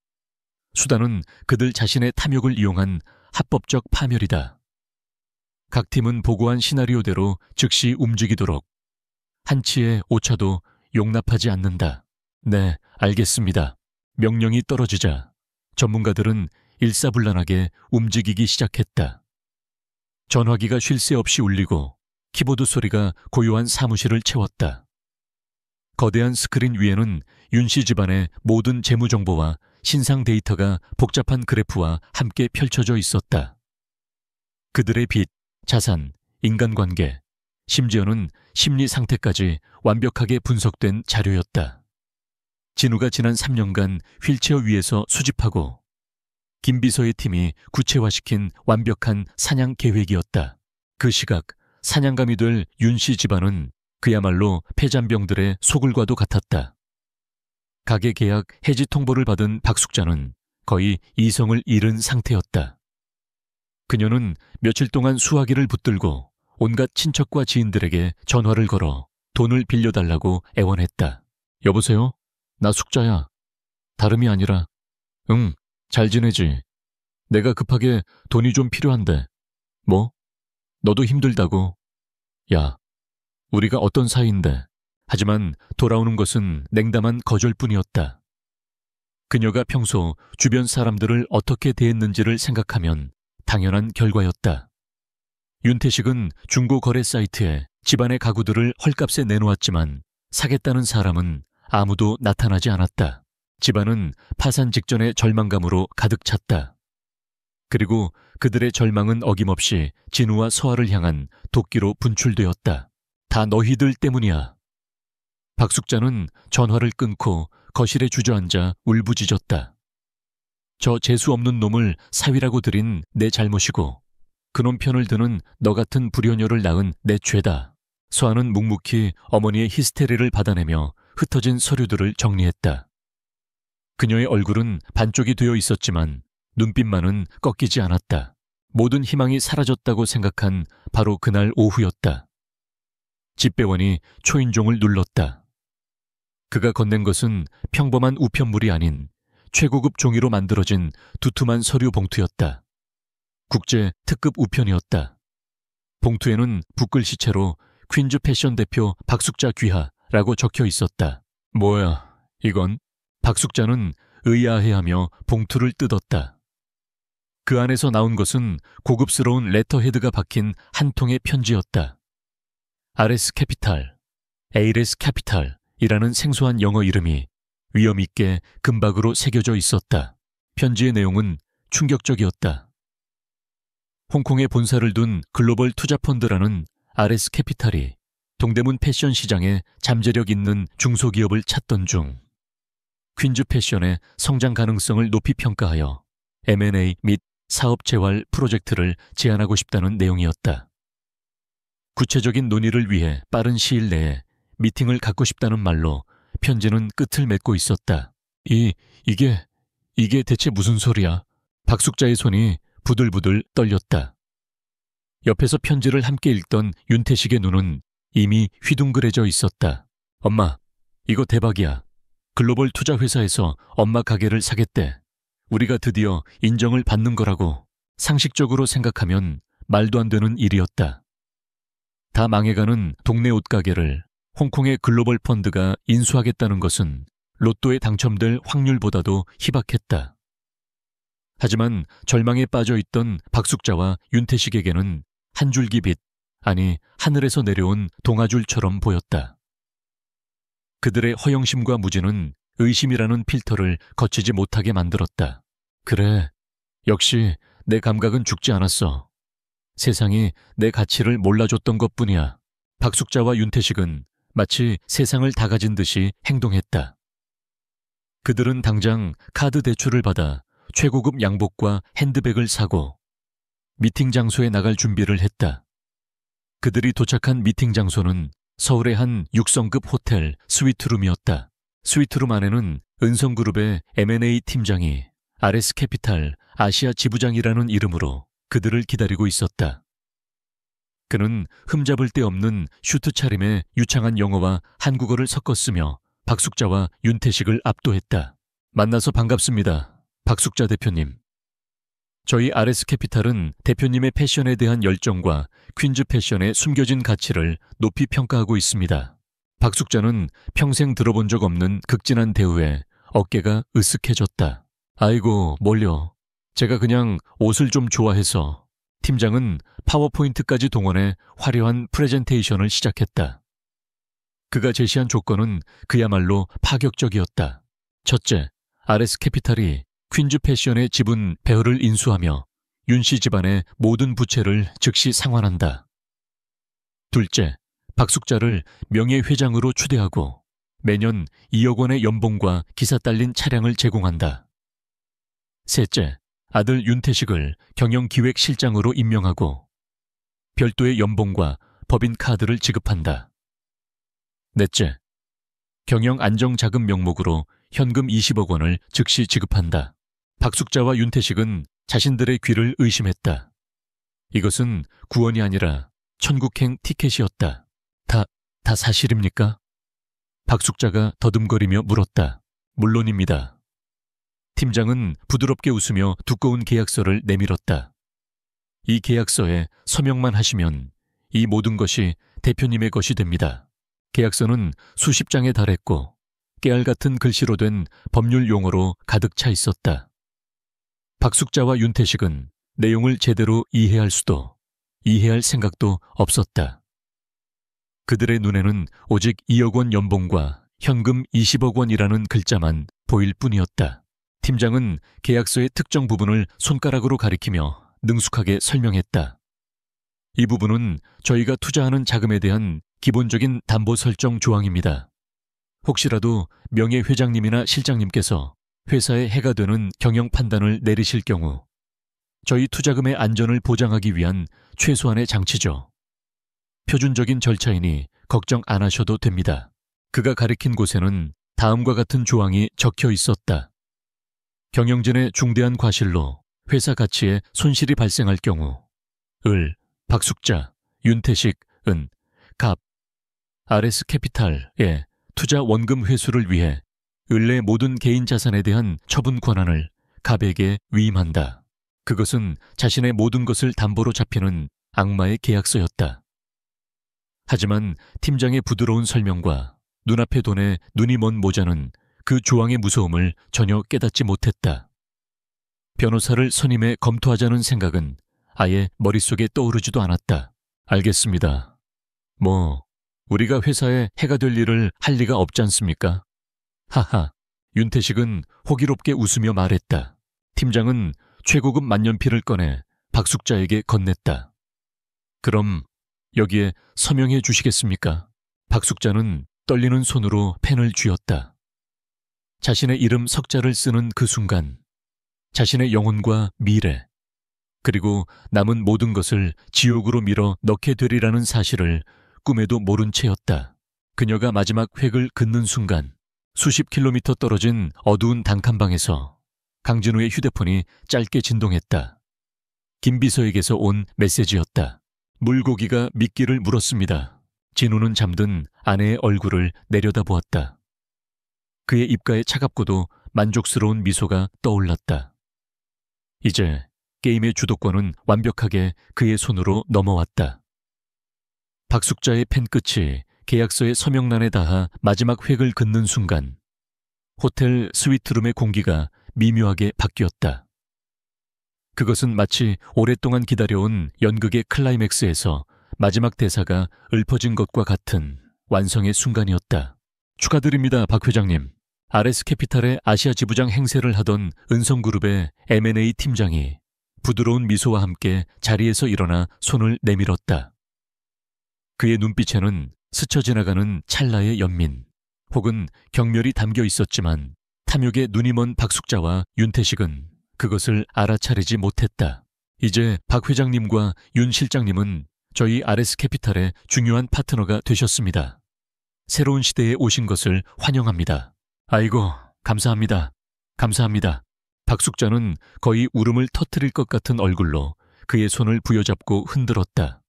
수단은 그들 자신의 탐욕을 이용한 합법적 파멸이다. 각 팀은 보고한 시나리오대로 즉시 움직이도록. 한치의 오차도 용납하지 않는다. 네, 알겠습니다. 명령이 떨어지자 전문가들은 일사불란하게 움직이기 시작했다. 전화기가 쉴 새 없이 울리고 키보드 소리가 고요한 사무실을 채웠다. 거대한 스크린 위에는 윤씨 집안의 모든 재무정보와 신상 데이터가 복잡한 그래프와 함께 펼쳐져 있었다. 그들의 빚, 자산, 인간관계, 심지어는 심리 상태까지 완벽하게 분석된 자료였다. 진우가 지난 3년간 휠체어 위에서 수집하고 김 비서의 팀이 구체화시킨 완벽한 사냥 계획이었다. 그 시각 사냥감이 될 윤씨 집안은 그야말로 폐잔병들의 소굴과도 같았다. 가계 계약 해지 통보를 받은 박숙자는 거의 이성을 잃은 상태였다. 그녀는 며칠 동안 수화기를 붙들고 온갖 친척과 지인들에게 전화를 걸어 돈을 빌려달라고 애원했다. 여보세요? 나 숙자야. 다름이 아니라 응, 잘 지내지. 내가 급하게 돈이 좀 필요한데. 뭐? 너도 힘들다고. 야, 우리가 어떤 사이인데. 하지만 돌아오는 것은 냉담한 거절뿐이었다. 그녀가 평소 주변 사람들을 어떻게 대했는지를 생각하면 당연한 결과였다. 윤태식은 중고거래 사이트에 집안의 가구들을 헐값에 내놓았지만 사겠다는 사람은 아무도 나타나지 않았다. 집안은 파산 직전의 절망감으로 가득 찼다. 그리고 그들의 절망은 어김없이 진우와 서아를 향한 도끼로 분출되었다. 다 너희들 때문이야. 박숙자는 전화를 끊고 거실에 주저앉아 울부짖었다. 저 재수없는 놈을 사위라고 들인 내 잘못이고 그놈 편을 드는 너 같은 불효녀를 낳은 내 죄다. 서아는 묵묵히 어머니의 히스테리를 받아내며 흩어진 서류들을 정리했다. 그녀의 얼굴은 반쪽이 되어 있었지만 눈빛만은 꺾이지 않았다. 모든 희망이 사라졌다고 생각한 바로 그날 오후였다. 집배원이 초인종을 눌렀다. 그가 건넨 것은 평범한 우편물이 아닌 최고급 종이로 만들어진 두툼한 서류 봉투였다. 국제 특급 우편이었다. 봉투에는 붓글씨체로 퀸즈 패션 대표 박숙자 귀하라고 적혀 있었다. 뭐야, 이건? 박숙자는 의아해하며 봉투를 뜯었다. 그 안에서 나온 것은 고급스러운 레터헤드가 박힌 한 통의 편지였다. 아레스 캐피탈, 에이레스 캐피탈이라는 생소한 영어 이름이 위험 있게 금박으로 새겨져 있었다. 편지의 내용은 충격적이었다. 홍콩에 본사를 둔 글로벌 투자펀드라는 아레스 캐피탈이 동대문 패션 시장에 잠재력 있는 중소기업을 찾던 중 퀸즈 패션의 성장 가능성을 높이 평가하여 M&A 및 사업 재활 프로젝트를 제안하고 싶다는 내용이었다. 구체적인 논의를 위해 빠른 시일 내에 미팅을 갖고 싶다는 말로 편지는 끝을 맺고 있었다. 이게 대체 무슨 소리야? 박숙자의 손이 부들부들 떨렸다. 옆에서 편지를 함께 읽던 윤태식의 눈은 이미 휘둥그레져 있었다. 엄마, 이거 대박이야. 글로벌 투자 회사에서 엄마 가게를 사겠대. 우리가 드디어 인정을 받는 거라고. 상식적으로 생각하면 말도 안 되는 일이었다. 다 망해가는 동네 옷가게를 홍콩의 글로벌 펀드가 인수하겠다는 것은 로또에 당첨될 확률보다도 희박했다. 하지만 절망에 빠져 있던 박숙자와 윤태식에게는 한 줄기 빛, 아니 하늘에서 내려온 동아줄처럼 보였다. 그들의 허영심과 무지는 의심이라는 필터를 거치지 못하게 만들었다. 그래, 역시 내 감각은 죽지 않았어. 세상이 내 가치를 몰라줬던 것뿐이야. 박숙자와 윤태식은 마치 세상을 다 가진 듯이 행동했다. 그들은 당장 카드 대출을 받아 최고급 양복과 핸드백을 사고 미팅 장소에 나갈 준비를 했다. 그들이 도착한 미팅 장소는 서울의 한 6성급 호텔 스위트룸이었다. 스위트룸 안에는 은성그룹의 M&A 팀장이 RS캐피탈 아시아 지부장이라는 이름으로 그들을 기다리고 있었다. 그는 흠잡을 데 없는 슈트 차림에 유창한 영어와 한국어를 섞었으며 박숙자와 윤태식을 압도했다. 만나서 반갑습니다. 박숙자 대표님. 저희 RS캐피탈은 대표님의 패션에 대한 열정과 퀸즈 패션의 숨겨진 가치를 높이 평가하고 있습니다. 박숙자는 평생 들어본 적 없는 극진한 대우에 어깨가 으쓱해졌다. 아이고, 뭘요. 제가 그냥 옷을 좀 좋아해서. 팀장은 파워포인트까지 동원해 화려한 프레젠테이션을 시작했다. 그가 제시한 조건은 그야말로 파격적이었다. 첫째, RS캐피탈이 퀸즈 패션의 지분 배열을 인수하며 윤씨 집안의 모든 부채를 즉시 상환한다. 둘째, 박숙자를 명예회장으로 추대하고 매년 2억 원의 연봉과 기사 딸린 차량을 제공한다. 셋째, 아들 윤태식을 경영기획실장으로 임명하고 별도의 연봉과 법인카드를 지급한다. 넷째, 경영안정자금 명목으로 현금 20억 원을 즉시 지급한다. 박숙자와 윤태식은 자신들의 귀를 의심했다. 이것은 구원이 아니라 천국행 티켓이었다. 다 사실입니까? 박숙자가 더듬거리며 물었다. 물론입니다. 팀장은 부드럽게 웃으며 두꺼운 계약서를 내밀었다. 이 계약서에 서명만 하시면 이 모든 것이 대표님의 것이 됩니다. 계약서는 수십 장에 달했고 깨알 같은 글씨로 된 법률 용어로 가득 차 있었다. 박숙자와 윤태식은 내용을 제대로 이해할 수도 이해할 생각도 없었다. 그들의 눈에는 오직 2억 원 연봉과 현금 20억 원이라는 글자만 보일 뿐이었다. 팀장은 계약서의 특정 부분을 손가락으로 가리키며 능숙하게 설명했다. 이 부분은 저희가 투자하는 자금에 대한 기본적인 담보 설정 조항입니다. 혹시라도 명예회장님이나 실장님께서 회사에 해가 되는 경영 판단을 내리실 경우 저희 투자금의 안전을 보장하기 위한 최소한의 장치죠. 표준적인 절차이니 걱정 안 하셔도 됩니다. 그가 가리킨 곳에는 다음과 같은 조항이 적혀 있었다. 경영진의 중대한 과실로 회사 가치에 손실이 발생할 경우 을, 박숙자, 윤태식, 은, 갑, RS캐피탈의 투자 원금 회수를 위해 을내 모든 개인 자산에 대한 처분 권한을 갑에게 위임한다. 그것은 자신의 모든 것을 담보로 잡히는 악마의 계약서였다. 하지만 팀장의 부드러운 설명과 눈앞의 돈에 눈이 먼 모자는 그 조항의 무서움을 전혀 깨닫지 못했다. 변호사를 선임해 검토하자는 생각은 아예 머릿속에 떠오르지도 않았다. 알겠습니다. 우리가 회사에 해가 될 일을 할 리가 없지 않습니까? 하하, 윤태식은 호기롭게 웃으며 말했다. 팀장은 최고급 만년필을 꺼내 박숙자에게 건넸다. 그럼 여기에 서명해 주시겠습니까? 박숙자는 떨리는 손으로 펜을 쥐었다. 자신의 이름 석자를 쓰는 그 순간 자신의 영혼과 미래 그리고 남은 모든 것을 지옥으로 밀어 넣게 되리라는 사실을 꿈에도 모른 채였다. 그녀가 마지막 획을 긋는 순간 수십 킬로미터 떨어진 어두운 단칸방에서 강진우의 휴대폰이 짧게 진동했다. 김비서에게서 온 메시지였다. 물고기가 미끼를 물었습니다. 진우는 잠든 아내의 얼굴을 내려다보았다. 그의 입가에 차갑고도 만족스러운 미소가 떠올랐다. 이제 게임의 주도권은 완벽하게 그의 손으로 넘어왔다. 박숙자의 펜 끝이 계약서의 서명란에 닿아 마지막 획을 긋는 순간 호텔 스위트룸의 공기가 미묘하게 바뀌었다. 그것은 마치 오랫동안 기다려온 연극의 클라이맥스에서 마지막 대사가 읊어진 것과 같은 완성의 순간이었다. 축하드립니다, 박 회장님. RS캐피탈의 아시아 지부장 행세를 하던 은성그룹의 M&A 팀장이 부드러운 미소와 함께 자리에서 일어나 손을 내밀었다. 그의 눈빛에는 스쳐 지나가는 찰나의 연민, 혹은 경멸이 담겨 있었지만 탐욕에 눈이 먼 박숙자와 윤태식은 그것을 알아차리지 못했다. 이제 박 회장님과 윤 실장님은 저희 RS캐피탈의 중요한 파트너가 되셨습니다. 새로운 시대에 오신 것을 환영합니다. 아이고, 감사합니다. 감사합니다. 박숙자는 거의 울음을 터뜨릴 것 같은 얼굴로 그의 손을 부여잡고 흔들었다.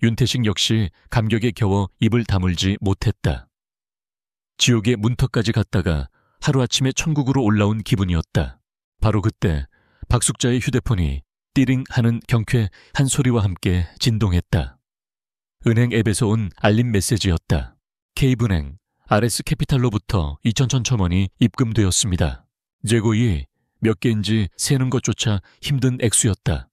윤태식 역시 감격에 겨워 입을 다물지 못했다. 지옥의 문턱까지 갔다가 하루아침에 천국으로 올라온 기분이었다. 바로 그때 박숙자의 휴대폰이 띠링 하는 경쾌 한 소리와 함께 진동했다. 은행 앱에서 온 알림 메시지였다. K은행 RS캐피탈로부터 2,000천원이 입금되었습니다. 재고이 몇 개인지 세는 것조차 힘든 액수였다.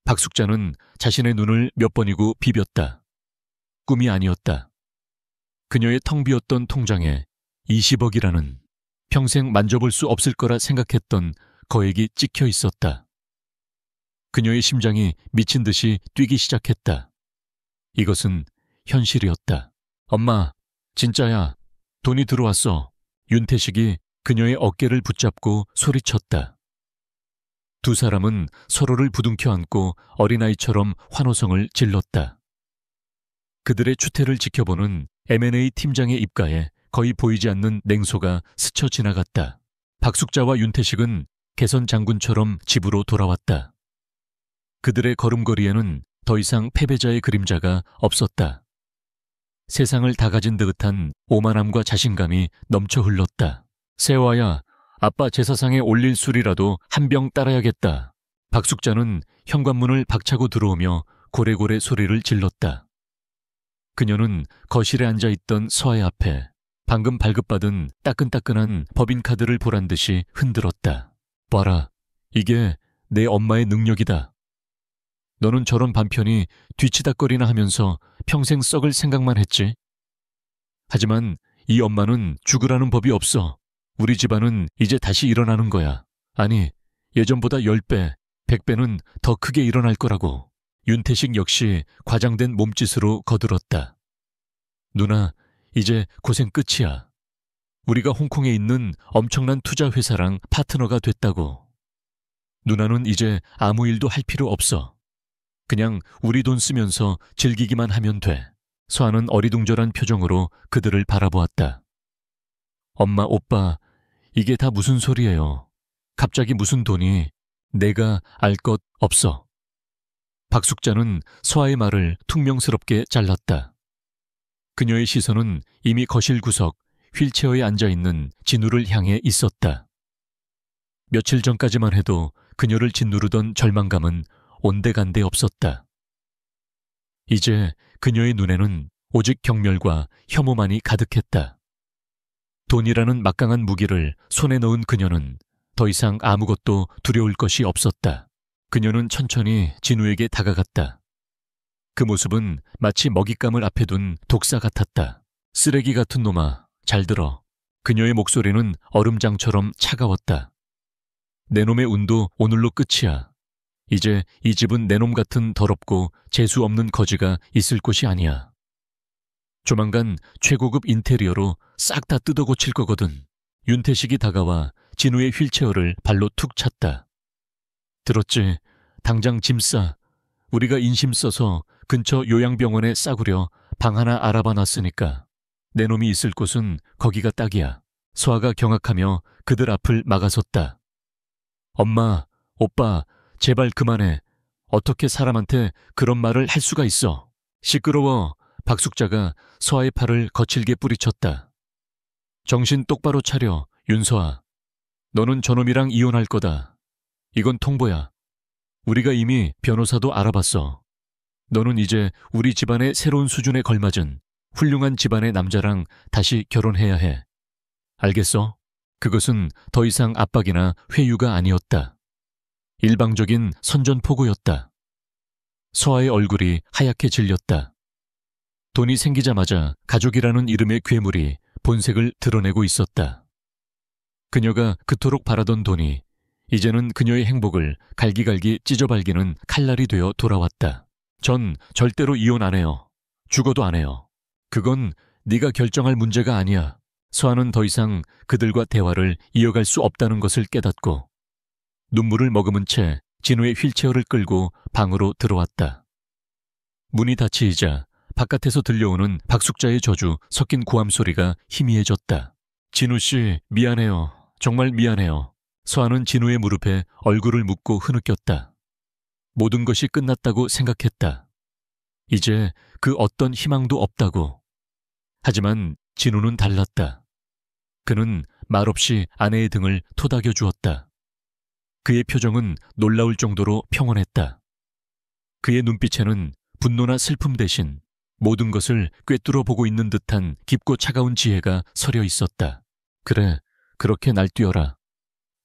박숙자는 자신의 눈을 몇 번이고 비볐다. 꿈이 아니었다. 그녀의 텅 비었던 통장에 20억이라는 평생 만져볼 수 없을 거라 생각했던 거액이 찍혀 있었다. 그녀의 심장이 미친 듯이 뛰기 시작했다. 이것은 현실이었다. 엄마, 진짜야. 돈이 들어왔어. 윤태식이 그녀의 어깨를 붙잡고 소리쳤다. 두 사람은 서로를 부둥켜 안고 어린아이처럼 환호성을 질렀다. 그들의 추태를 지켜보는 M&A 팀장의 입가에 거의 보이지 않는 냉소가 스쳐 지나갔다. 박숙자와 윤태식은 개선 장군처럼 집으로 돌아왔다. 그들의 걸음걸이에는 더 이상 패배자의 그림자가 없었다. 세상을 다 가진 듯한 오만함과 자신감이 넘쳐 흘렀다. 세화야, 아빠 제사상에 올릴 술이라도 한 병 따라야겠다. 박숙자는 현관문을 박차고 들어오며 고래고래 소리를 질렀다. 그녀는 거실에 앉아있던 서아의 앞에 방금 발급받은 따끈따끈한 법인카드를 보란 듯이 흔들었다. 봐라, 이게 내 엄마의 능력이다. 너는 저런 반편이 뒤치다꺼리나 하면서 평생 썩을 생각만 했지. 하지만 이 엄마는 죽으라는 법이 없어. 우리 집안은 이제 다시 일어나는 거야. 아니, 예전보다 10배, 100배는 더 크게 일어날 거라고. 윤태식 역시 과장된 몸짓으로 거들었다. 누나, 이제 고생 끝이야. 우리가 홍콩에 있는 엄청난 투자 회사랑 파트너가 됐다고. 누나는 이제 아무 일도 할 필요 없어. 그냥 우리 돈 쓰면서 즐기기만 하면 돼. 서아는 어리둥절한 표정으로 그들을 바라보았다. 엄마, 오빠, 이게 다 무슨 소리예요. 갑자기 무슨 돈이. 내가 알 것 없어. 박숙자는 서아의 말을 퉁명스럽게 잘랐다. 그녀의 시선은 이미 거실 구석, 휠체어에 앉아있는 진우를 향해 있었다. 며칠 전까지만 해도 그녀를 짓누르던 절망감은 온데간데 없었다. 이제 그녀의 눈에는 오직 경멸과 혐오만이 가득했다. 돈이라는 막강한 무기를 손에 넣은 그녀는 더 이상 아무것도 두려울 것이 없었다. 그녀는 천천히 진우에게 다가갔다. 그 모습은 마치 먹잇감을 앞에 둔 독사 같았다. 쓰레기 같은 놈아, 잘 들어. 그녀의 목소리는 얼음장처럼 차가웠다. 내 놈의 운도 오늘로 끝이야. 이제 이 집은 내 놈 같은 더럽고 재수 없는 거지가 있을 곳이 아니야. 조만간 최고급 인테리어로 싹 다 뜯어 고칠 거거든. 윤태식이 다가와 진우의 휠체어를 발로 툭 찼다. 들었지? 당장 짐 싸. 우리가 인심 써서 근처 요양병원에 싸구려 방 하나 알아봐 놨으니까. 내 놈이 있을 곳은 거기가 딱이야. 서아가 경악하며 그들 앞을 막아섰다. 엄마, 오빠, 제발 그만해. 어떻게 사람한테 그런 말을 할 수가 있어. 시끄러워. 박숙자가 서아의 팔을 거칠게 뿌리쳤다. 정신 똑바로 차려, 윤서아. 너는 저놈이랑 이혼할 거다. 이건 통보야. 우리가 이미 변호사도 알아봤어. 너는 이제 우리 집안의 새로운 수준에 걸맞은 훌륭한 집안의 남자랑 다시 결혼해야 해. 알겠어? 그것은 더 이상 압박이나 회유가 아니었다. 일방적인 선전포고였다. 서아의 얼굴이 하얗게 질렸다. 돈이 생기자마자 가족이라는 이름의 괴물이 본색을 드러내고 있었다. 그녀가 그토록 바라던 돈이 이제는 그녀의 행복을 갈기갈기 찢어발기는 칼날이 되어 돌아왔다. 전 절대로 이혼 안 해요. 죽어도 안 해요. 그건 네가 결정할 문제가 아니야. 서아는 더 이상 그들과 대화를 이어갈 수 없다는 것을 깨닫고 눈물을 머금은 채 진우의 휠체어를 끌고 방으로 들어왔다. 문이 닫히자 바깥에서 들려오는 박숙자의 저주 섞인 고함 소리가 희미해졌다. 진우 씨, 미안해요. 정말 미안해요. 서아는 진우의 무릎에 얼굴을 묻고 흐느꼈다. 모든 것이 끝났다고 생각했다. 이제 그 어떤 희망도 없다고. 하지만 진우는 달랐다. 그는 말없이 아내의 등을 토닥여 주었다. 그의 표정은 놀라울 정도로 평온했다. 그의 눈빛에는 분노나 슬픔 대신 모든 것을 꿰뚫어 보고 있는 듯한 깊고 차가운 지혜가 서려 있었다. 그래, 그렇게 날뛰어라.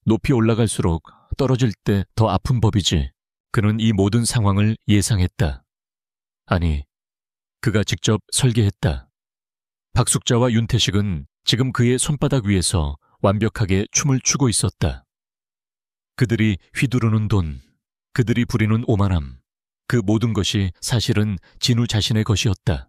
높이 올라갈수록 떨어질 때 더 아픈 법이지. 그는 이 모든 상황을 예상했다. 아니, 그가 직접 설계했다. 박숙자와 윤태식은 지금 그의 손바닥 위에서 완벽하게 춤을 추고 있었다. 그들이 휘두르는 돈, 그들이 부리는 오만함, 그 모든 것이 사실은 진우 자신의 것이었다.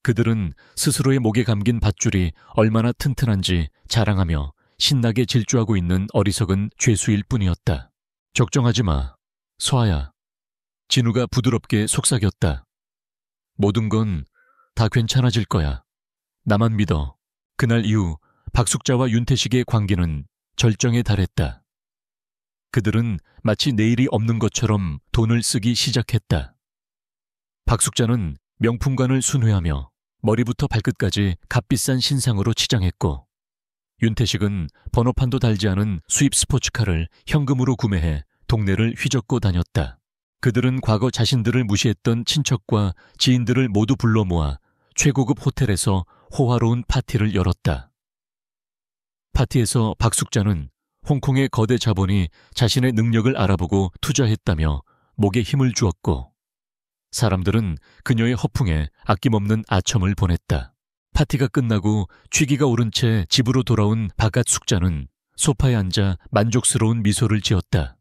그들은 스스로의 목에 감긴 밧줄이 얼마나 튼튼한지 자랑하며 신나게 질주하고 있는 어리석은 죄수일 뿐이었다. 걱정하지 마, 서아야. 진우가 부드럽게 속삭였다. 모든 건 다 괜찮아질 거야. 나만 믿어. 그날 이후 박숙자와 윤태식의 관계는 절정에 달했다. 그들은 마치 내일이 없는 것처럼 돈을 쓰기 시작했다. 박숙자는 명품관을 순회하며 머리부터 발끝까지 값비싼 신상으로 치장했고, 윤태식은 번호판도 달지 않은 수입 스포츠카를 현금으로 구매해 동네를 휘젓고 다녔다. 그들은 과거 자신들을 무시했던 친척과 지인들을 모두 불러 모아 최고급 호텔에서 호화로운 파티를 열었다. 파티에서 박숙자는 홍콩의 거대 자본이 자신의 능력을 알아보고 투자했다며 목에 힘을 주었고, 사람들은 그녀의 허풍에 아낌없는 아첨을 보냈다. 파티가 끝나고 취기가 오른 채 집으로 돌아온 박앗숙자는 소파에 앉아 만족스러운 미소를 지었다.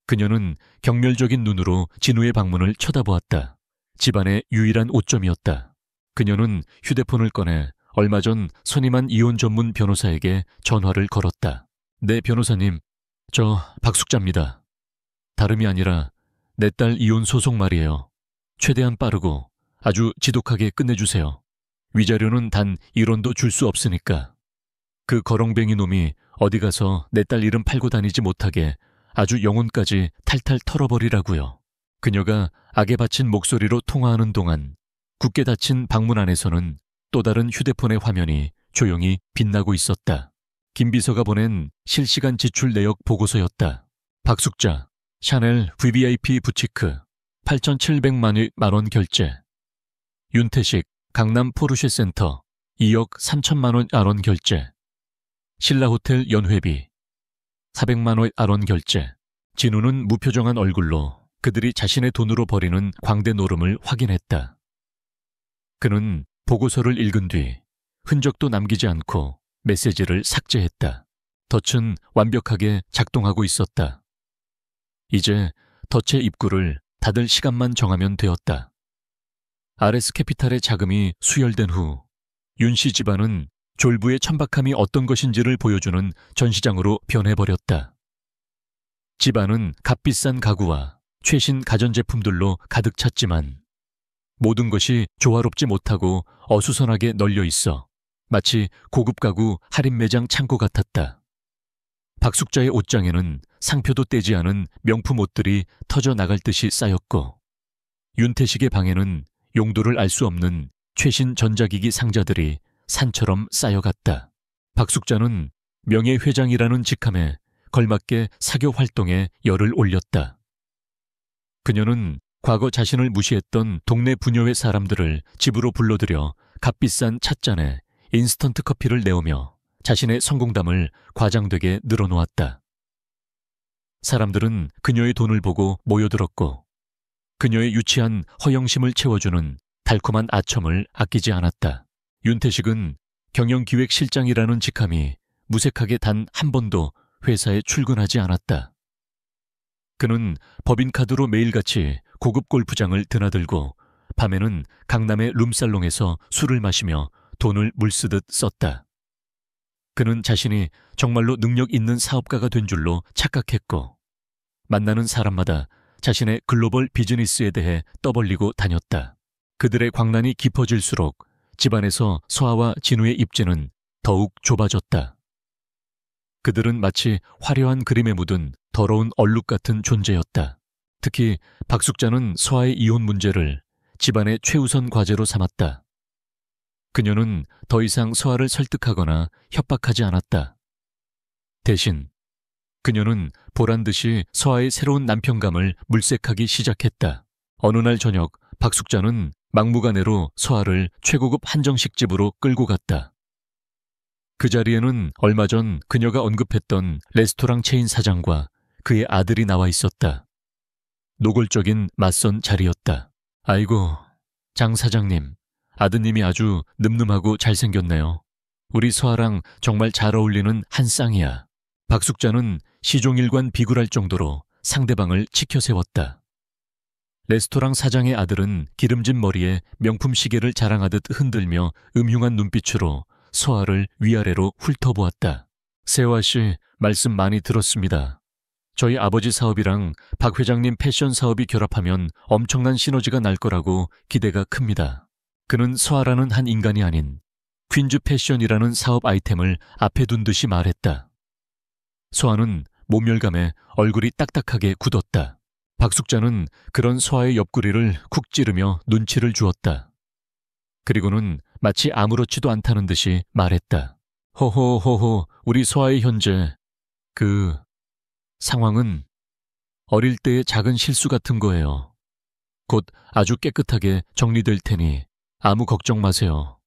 그녀는 경멸적인 눈으로 진우의 방문을 쳐다보았다. 집안의 유일한 오점이었다. 그녀는 휴대폰을 꺼내 얼마 전 선임한 이혼 전문 변호사에게 전화를 걸었다. 네, 변호사님. 저 박숙자입니다. 다름이 아니라 내 딸 이혼 소송 말이에요. 최대한 빠르고 아주 지독하게 끝내주세요. 위자료는 단 1원도 줄 수 없으니까. 그 거렁뱅이 놈이 어디 가서 내 딸 이름 팔고 다니지 못하게 아주 영혼까지 탈탈 털어버리라고요. 그녀가 악에 바친 목소리로 통화하는 동안 굳게 닫힌 방문 안에서는 또 다른 휴대폰의 화면이 조용히 빛나고 있었다. 김 비서가 보낸 실시간 지출 내역 보고서였다. 박숙자, 샤넬 VVIP 부티크 8,700만 원 결제. 윤태식, 강남 포르쉐 센터 2억 3천만 원 아론 결제. 신라호텔 연회비 400만 원 아론 결제. 진우는 무표정한 얼굴로 그들이 자신의 돈으로 벌이는 광대 노름을 확인했다. 그는 보고서를 읽은 뒤 흔적도 남기지 않고 메시지를 삭제했다. 덫은 완벽하게 작동하고 있었다. 이제 덫의 입구를 닫을 시간만 정하면 되었다. RS 캐피탈의 자금이 수혈된 후 윤씨 집안은 졸부의 천박함이 어떤 것인지를 보여주는 전시장으로 변해버렸다. 집안은 값비싼 가구와 최신 가전제품들로 가득 찼지만 모든 것이 조화롭지 못하고 어수선하게 널려 있어 마치 고급 가구 할인 매장 창고 같았다. 박숙자의 옷장에는 상표도 떼지 않은 명품 옷들이 터져 나갈 듯이 쌓였고, 윤태식의 방에는 용도를 알 수 없는 최신 전자기기 상자들이 산처럼 쌓여갔다. 박숙자는 명예회장이라는 직함에 걸맞게 사교 활동에 열을 올렸다. 그녀는 과거 자신을 무시했던 동네 부녀회 사람들을 집으로 불러들여 값비싼 찻잔에 인스턴트 커피를 내오며 자신의 성공담을 과장되게 늘어놓았다. 사람들은 그녀의 돈을 보고 모여들었고, 그녀의 유치한 허영심을 채워주는 달콤한 아첨을 아끼지 않았다. 윤태식은 경영기획실장이라는 직함이 무색하게 단 한 번도 회사에 출근하지 않았다. 그는 법인카드로 매일같이 고급 골프장을 드나들고 밤에는 강남의 룸살롱에서 술을 마시며 돈을 물쓰듯 썼다. 그는 자신이 정말로 능력 있는 사업가가 된 줄로 착각했고 만나는 사람마다 자신의 글로벌 비즈니스에 대해 떠벌리고 다녔다. 그들의 광란이 깊어질수록 집안에서 서아와 진우의 입지는 더욱 좁아졌다. 그들은 마치 화려한 그림에 묻은 더러운 얼룩 같은 존재였다. 특히 박숙자는 서아의 이혼 문제를 집안의 최우선 과제로 삼았다. 그녀는 더 이상 서아를 설득하거나 협박하지 않았다. 대신 그녀는 보란듯이 서아의 새로운 남편감을 물색하기 시작했다. 어느 날 저녁 박숙자는 막무가내로 서아를 최고급 한정식집으로 끌고 갔다. 그 자리에는 얼마 전 그녀가 언급했던 레스토랑 체인 사장과 그의 아들이 나와 있었다. 노골적인 맞선 자리였다. 아이고, 장 사장님, 아드님이 아주 늠름하고 잘생겼네요. 우리 서아랑 정말 잘 어울리는 한 쌍이야. 박숙자는 시종일관 비굴할 정도로 상대방을 치켜 세웠다. 레스토랑 사장의 아들은 기름진 머리에 명품 시계를 자랑하듯 흔들며 음흉한 눈빛으로 서아를 위아래로 훑어보았다. 세화 씨, 말씀 많이 들었습니다. 저희 아버지 사업이랑 박 회장님 패션 사업이 결합하면 엄청난 시너지가 날 거라고 기대가 큽니다. 그는 서아라는 한 인간이 아닌 퀸즈 패션이라는 사업 아이템을 앞에 둔 듯이 말했다. 서아는 모멸감에 얼굴이 딱딱하게 굳었다. 박숙자는 그런 서아의 옆구리를 쿡 찌르며 눈치를 주었다. 그리고는 마치 아무렇지도 않다는 듯이 말했다. 호호호호, 우리 서아의 현재 상황은 어릴 때의 작은 실수 같은 거예요. 곧 아주 깨끗하게 정리될 테니 아무 걱정 마세요.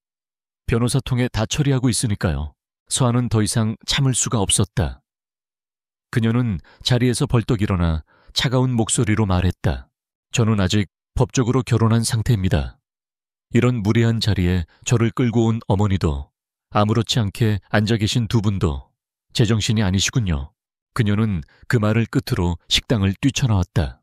변호사 통해 다 처리하고 있으니까요. 서아는 더 이상 참을 수가 없었다. 그녀는 자리에서 벌떡 일어나 차가운 목소리로 말했다. 저는 아직 법적으로 결혼한 상태입니다. 이런 무례한 자리에 저를 끌고 온 어머니도 아무렇지 않게 앉아 계신 두 분도 제정신이 아니시군요. 그녀는 그 말을 끝으로 식당을 뛰쳐나왔다.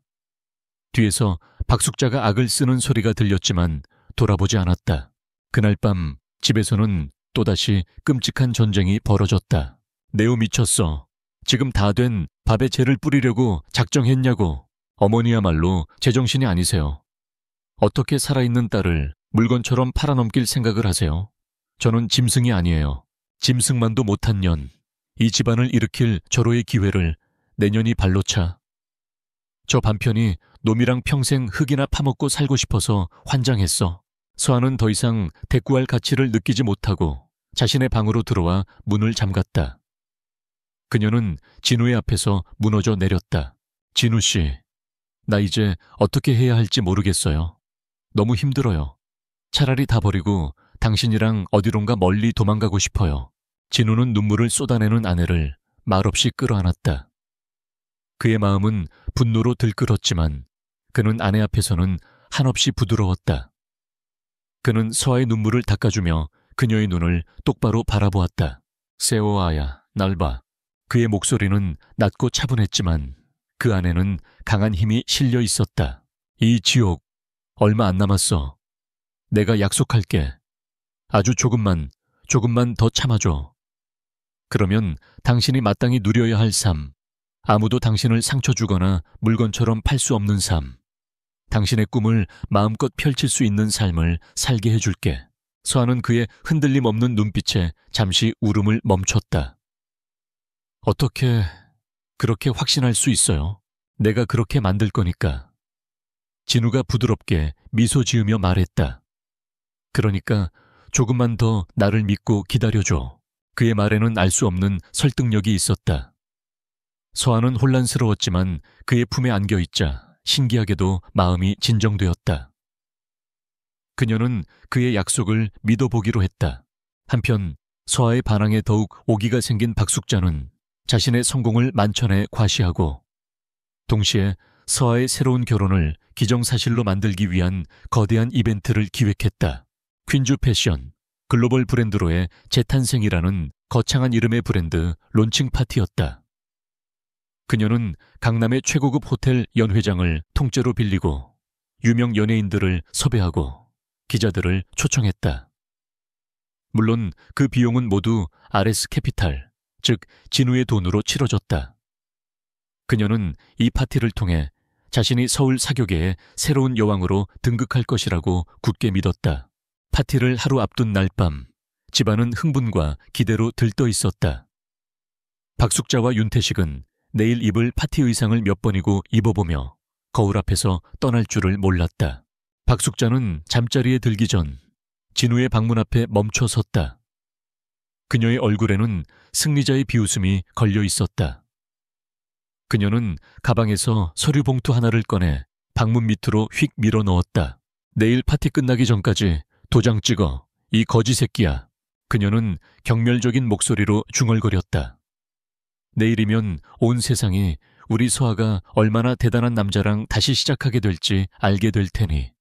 뒤에서 박숙자가 악을 쓰는 소리가 들렸지만 돌아보지 않았다. 그날 밤 집에서는 또다시 끔찍한 전쟁이 벌어졌다. 네오 미쳤어. 지금 다 된 밥에 재를 뿌리려고 작정했냐고. 어머니야말로 제정신이 아니세요. 어떻게 살아있는 딸을 물건처럼 팔아넘길 생각을 하세요? 저는 짐승이 아니에요. 짐승만도 못한 년. 이 집안을 일으킬 절호의 기회를 내년이 발로 차. 저 반편이 놈이랑 평생 흙이나 파먹고 살고 싶어서 환장했어. 서아는 더 이상 대꾸할 가치를 느끼지 못하고 자신의 방으로 들어와 문을 잠갔다. 그녀는 진우의 앞에서 무너져 내렸다. 진우 씨, 나 이제 어떻게 해야 할지 모르겠어요. 너무 힘들어요. 차라리 다 버리고 당신이랑 어디론가 멀리 도망가고 싶어요. 진우는 눈물을 쏟아내는 아내를 말없이 끌어안았다. 그의 마음은 분노로 들끓었지만 그는 아내 앞에서는 한없이 부드러웠다. 그는 서아의 눈물을 닦아주며 그녀의 눈을 똑바로 바라보았다. 세호아야, 날 봐. 그의 목소리는 낮고 차분했지만 그 안에는 강한 힘이 실려 있었다. 이 지옥 얼마 안 남았어. 내가 약속할게. 아주 조금만 더 참아줘. 그러면 당신이 마땅히 누려야 할 삶, 아무도 당신을 상처 주거나 물건처럼 팔 수 없는 삶, 당신의 꿈을 마음껏 펼칠 수 있는 삶을 살게 해줄게. 서아는 그의 흔들림 없는 눈빛에 잠시 울음을 멈췄다. 어떻게 그렇게 확신할 수 있어요? 내가 그렇게 만들 거니까. 진우가 부드럽게 미소 지으며 말했다. 그러니까 조금만 더 나를 믿고 기다려줘. 그의 말에는 알 수 없는 설득력이 있었다. 서아는 혼란스러웠지만 그의 품에 안겨있자 신기하게도 마음이 진정되었다. 그녀는 그의 약속을 믿어보기로 했다. 한편 서아의 반항에 더욱 오기가 생긴 박숙자는 자신의 성공을 만천에 과시하고 동시에 서아의 새로운 결혼을 기정사실로 만들기 위한 거대한 이벤트를 기획했다. 퀸즈 패션, 글로벌 브랜드로의 재탄생이라는 거창한 이름의 브랜드 론칭 파티였다. 그녀는 강남의 최고급 호텔 연회장을 통째로 빌리고 유명 연예인들을 섭외하고 기자들을 초청했다. 물론 그 비용은 모두 RS 캐피탈, 즉 진우의 돈으로 치러졌다. 그녀는 이 파티를 통해 자신이 서울 사교계의 새로운 여왕으로 등극할 것이라고 굳게 믿었다. 파티를 하루 앞둔 날 밤, 집안은 흥분과 기대로 들떠 있었다. 박숙자와 윤태식은 내일 입을 파티 의상을 몇 번이고 입어보며 거울 앞에서 떠날 줄을 몰랐다. 박숙자는 잠자리에 들기 전 진우의 방문 앞에 멈춰 섰다. 그녀의 얼굴에는 승리자의 비웃음이 걸려 있었다. 그녀는 가방에서 서류 봉투 하나를 꺼내 방문 밑으로 휙 밀어 넣었다. 내일 파티 끝나기 전까지 도장 찍어, 이 거지 새끼야. 그녀는 경멸적인 목소리로 중얼거렸다. 내일이면 온 세상이 우리 서아가 얼마나 대단한 남자랑 다시 시작하게 될지 알게 될 테니.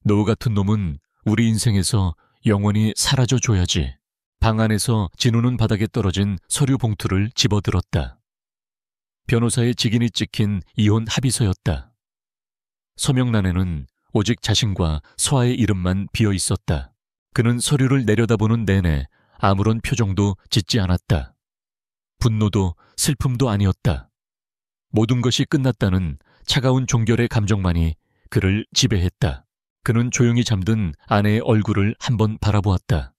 너 같은 놈은 우리 인생에서 영원히 사라져줘야지. 방 안에서 진우는 바닥에 떨어진 서류 봉투를 집어들었다. 변호사의 직인이 찍힌 이혼 합의서였다. 서명란에는 오직 자신과 서아의 이름만 비어 있었다. 그는 서류를 내려다보는 내내 아무런 표정도 짓지 않았다. 분노도 슬픔도 아니었다. 모든 것이 끝났다는 차가운 종결의 감정만이 그를 지배했다. 그는 조용히 잠든 아내의 얼굴을 한번 바라보았다.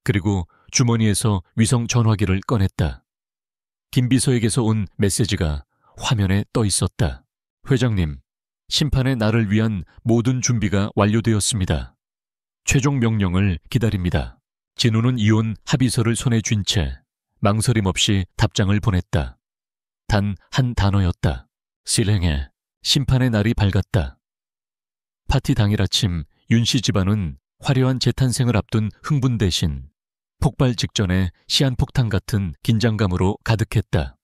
그리고 주머니에서 위성 전화기를 꺼냈다. 김 비서에게서 온 메시지가 화면에 떠 있었다. 회장님, 심판의 날을 위한 모든 준비가 완료되었습니다. 최종 명령을 기다립니다. 진우는 이혼 합의서를 손에 쥔 채 망설임 없이 답장을 보냈다. 단 한 단어였다. 실행해. 심판의 날이 밝았다. 파티 당일 아침 윤씨 집안은 화려한 재탄생을 앞둔 흥분 대신 폭발 직전에 시한폭탄 같은 긴장감으로 가득했다.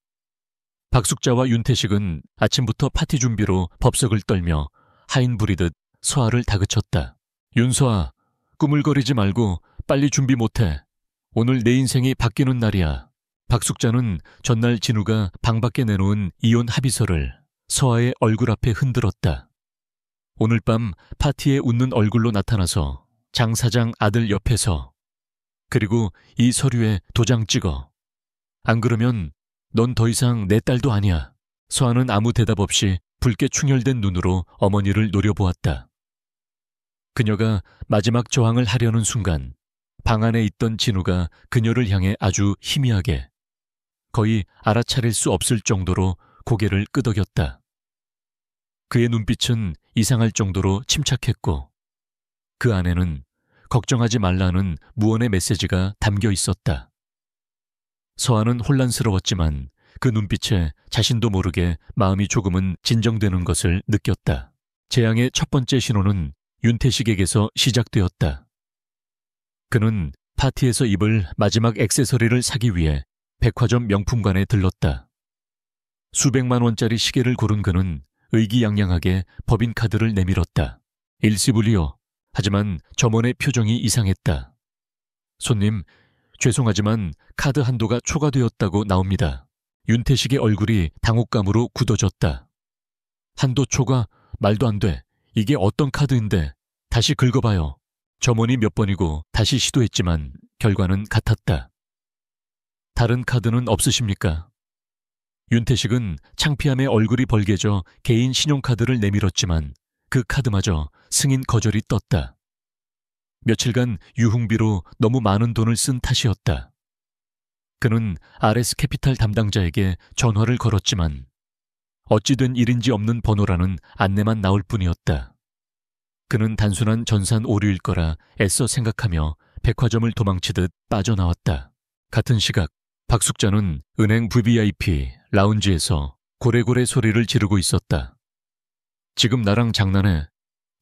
박숙자와 윤태식은 아침부터 파티 준비로 법석을 떨며 하인 부리듯 서아를 다그쳤다. 윤서아, 꾸물거리지 말고 빨리 준비 못해. 오늘 내 인생이 바뀌는 날이야. 박숙자는 전날 진우가 방 밖에 내놓은 이혼 합의서를 서아의 얼굴 앞에 흔들었다. 오늘 밤 파티에 웃는 얼굴로 나타나서 장 사장 아들 옆에서 그리고 이 서류에 도장 찍어. 안 그러면 넌 더 이상 내 딸도 아니야. 서아는 아무 대답 없이 붉게 충혈된 눈으로 어머니를 노려보았다. 그녀가 마지막 저항을 하려는 순간 방 안에 있던 진우가 그녀를 향해 아주 희미하게, 거의 알아차릴 수 없을 정도로 고개를 끄덕였다. 그의 눈빛은 이상할 정도로 침착했고 그 안에는 걱정하지 말라는 무언의 메시지가 담겨 있었다. 서아는 혼란스러웠지만 그 눈빛에 자신도 모르게 마음이 조금은 진정되는 것을 느꼈다. 재앙의 첫 번째 신호는 윤태식에게서 시작되었다. 그는 파티에서 입을 마지막 액세서리를 사기 위해 백화점 명품관에 들렀다. 수백만 원짜리 시계를 고른 그는 의기양양하게 법인카드를 내밀었다. 일시불이요. 하지만 점원의 표정이 이상했다. 손님, 죄송하지만 카드 한도가 초과되었다고 나옵니다. 윤태식의 얼굴이 당혹감으로 굳어졌다. 한도 초과? 말도 안 돼. 이게 어떤 카드인데. 다시 긁어봐요. 점원이 몇 번이고 다시 시도했지만 결과는 같았다. 다른 카드는 없으십니까? 윤태식은 창피함에 얼굴이 벌개져 개인 신용카드를 내밀었지만 그 카드마저 승인 거절이 떴다. 며칠간 유흥비로 너무 많은 돈을 쓴 탓이었다. 그는 RS 캐피탈 담당자에게 전화를 걸었지만 어찌 된 일인지 없는 번호라는 안내만 나올 뿐이었다. 그는 단순한 전산 오류일 거라 애써 생각하며 백화점을 도망치듯 빠져나왔다. 같은 시각 박숙자는 은행 VVIP 라운지에서 고래고래 소리를 지르고 있었다. 지금 나랑 장난해.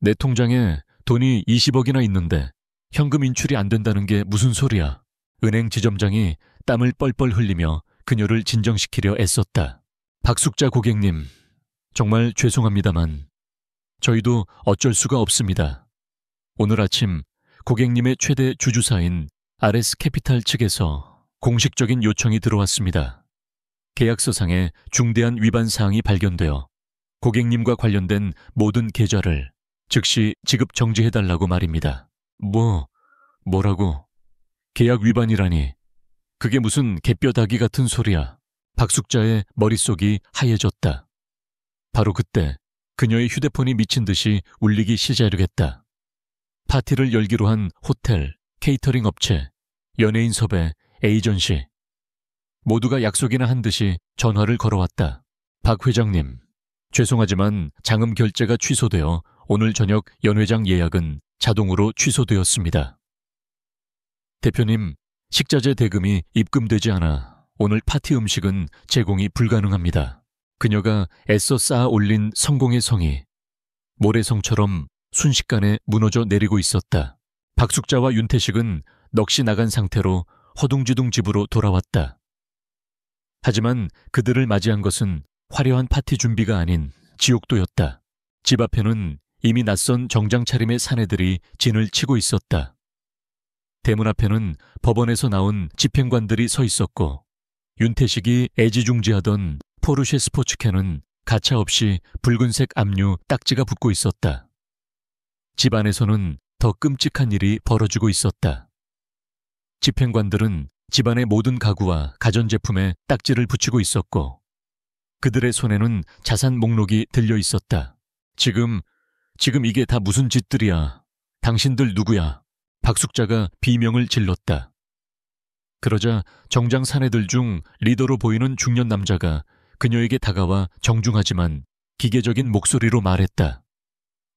내 통장에 돈이 20억이나 있는데 현금 인출이 안 된다는 게 무슨 소리야. 은행 지점장이 땀을 뻘뻘 흘리며 그녀를 진정시키려 애썼다. 박숙자 고객님, 정말 죄송합니다만 저희도 어쩔 수가 없습니다. 오늘 아침 고객님의 최대 주주사인 RS 캐피탈 측에서 공식적인 요청이 들어왔습니다. 계약서상에 중대한 위반 사항이 발견되어 고객님과 관련된 모든 계좌를 즉시 지급 정지해달라고 말입니다. 뭐라고? 계약 위반이라니. 그게 무슨 개뼈다귀 같은 소리야. 박숙자의 머릿속이 하얘졌다. 바로 그때 그녀의 휴대폰이 미친 듯이 울리기 시작했다. 파티를 열기로 한 호텔, 케이터링 업체, 연예인 섭외, 에이전시. 모두가 약속이나 한 듯이 전화를 걸어왔다. 박 회장님, 죄송하지만 자금 결제가 취소되어 오늘 저녁 연회장 예약은 자동으로 취소되었습니다. 대표님, 식자재 대금이 입금되지 않아 오늘 파티 음식은 제공이 불가능합니다. 그녀가 애써 쌓아 올린 성공의 성이 모래성처럼 순식간에 무너져 내리고 있었다. 박숙자와 윤태식은 넋이 나간 상태로 허둥지둥 집으로 돌아왔다. 하지만 그들을 맞이한 것은 화려한 파티 준비가 아닌 지옥도였다. 집 앞에는 이미 낯선 정장 차림의 사내들이 진을 치고 있었다. 대문 앞에는 법원에서 나온 집행관들이 서 있었고 윤태식이 애지중지하던 포르쉐 스포츠캔은 가차없이 붉은색 압류 딱지가 붙고 있었다. 집 안에서는 더 끔찍한 일이 벌어지고 있었다. 집행관들은 집안의 모든 가구와 가전제품에 딱지를 붙이고 있었고 그들의 손에는 자산 목록이 들려 있었다. 지금 이게 다 무슨 짓들이야. 당신들 누구야? 박숙자가 비명을 질렀다. 그러자 정장 사내들 중 리더로 보이는 중년 남자가 그녀에게 다가와 정중하지만 기계적인 목소리로 말했다.